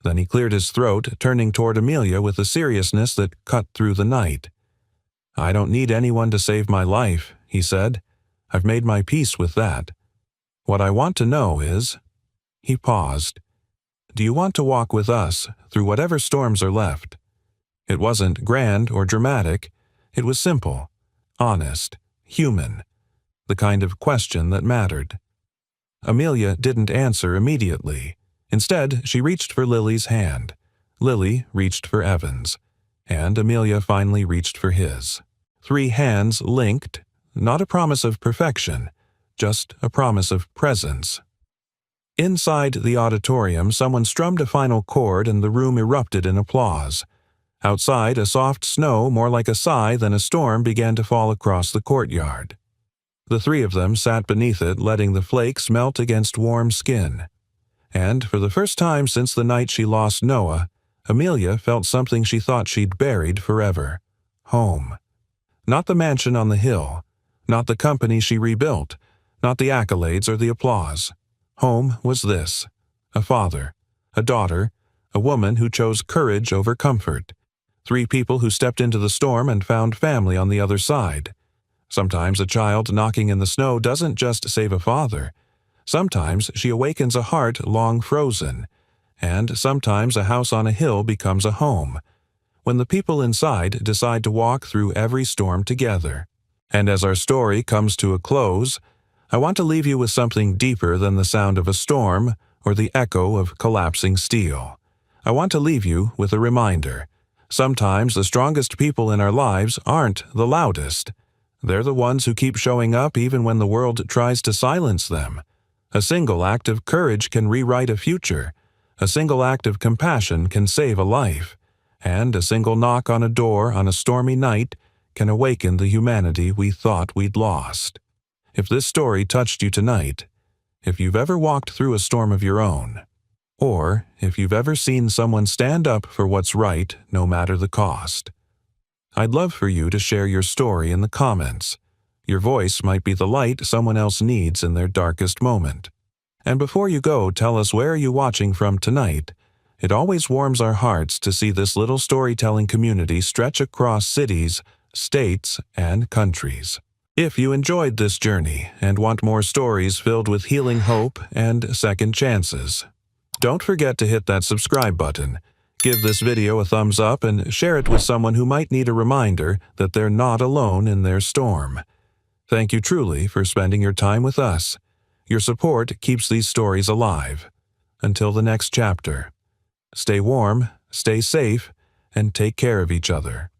Then he cleared his throat, turning toward Amelia with a seriousness that cut through the night. "I don't need anyone to save my life," he said. "I've made my peace with that. What I want to know is—" He paused. "Do you want to walk with us through whatever storms are left?" It wasn't grand or dramatic. It was simple, honest, human, the kind of question that mattered. Amelia didn't answer immediately. Instead, she reached for Lily's hand. Lily reached for Evan's, and Amelia finally reached for his. 3 hands linked, not a promise of perfection, just a promise of presence. Inside the auditorium, someone strummed a final chord and the room erupted in applause. Outside, a soft snow, more like a sigh than a storm, began to fall across the courtyard. The 3 of them sat beneath it, letting the flakes melt against warm skin. And for the first time since the night she lost Noah, Amelia felt something she thought she'd buried forever. Home. Not the mansion on the hill. Not the company she rebuilt. Not the accolades or the applause. Home was this: a father, a daughter, a woman who chose courage over comfort. 3 people who stepped into the storm and found family on the other side. Sometimes a child knocking in the snow doesn't just save a father. Sometimes she awakens a heart long frozen. And sometimes a house on a hill becomes a home, when the people inside decide to walk through every storm together. And as our story comes to a close, I want to leave you with something deeper than the sound of a storm or the echo of collapsing steel. I want to leave you with a reminder. Sometimes the strongest people in our lives aren't the loudest. They're the ones who keep showing up even when the world tries to silence them. A single act of courage can rewrite a future. A single act of compassion can save a life. And a single knock on a door on a stormy night can awaken the humanity we thought we'd lost. If this story touched you tonight, if you've ever walked through a storm of your own, or if you've ever seen someone stand up for what's right no matter the cost, I'd love for you to share your story in the comments. Your voice might be the light someone else needs in their darkest moment. And before you go, tell us where are you watching from tonight. It always warms our hearts to see this little storytelling community stretch across cities, states, and countries. If you enjoyed this journey and want more stories filled with healing hope and second chances, don't forget to hit that subscribe button. Give this video a thumbs up and share it with someone who might need a reminder that they're not alone in their storm. Thank you truly for spending your time with us. Your support keeps these stories alive. Until the next chapter, stay warm, stay safe, and take care of each other.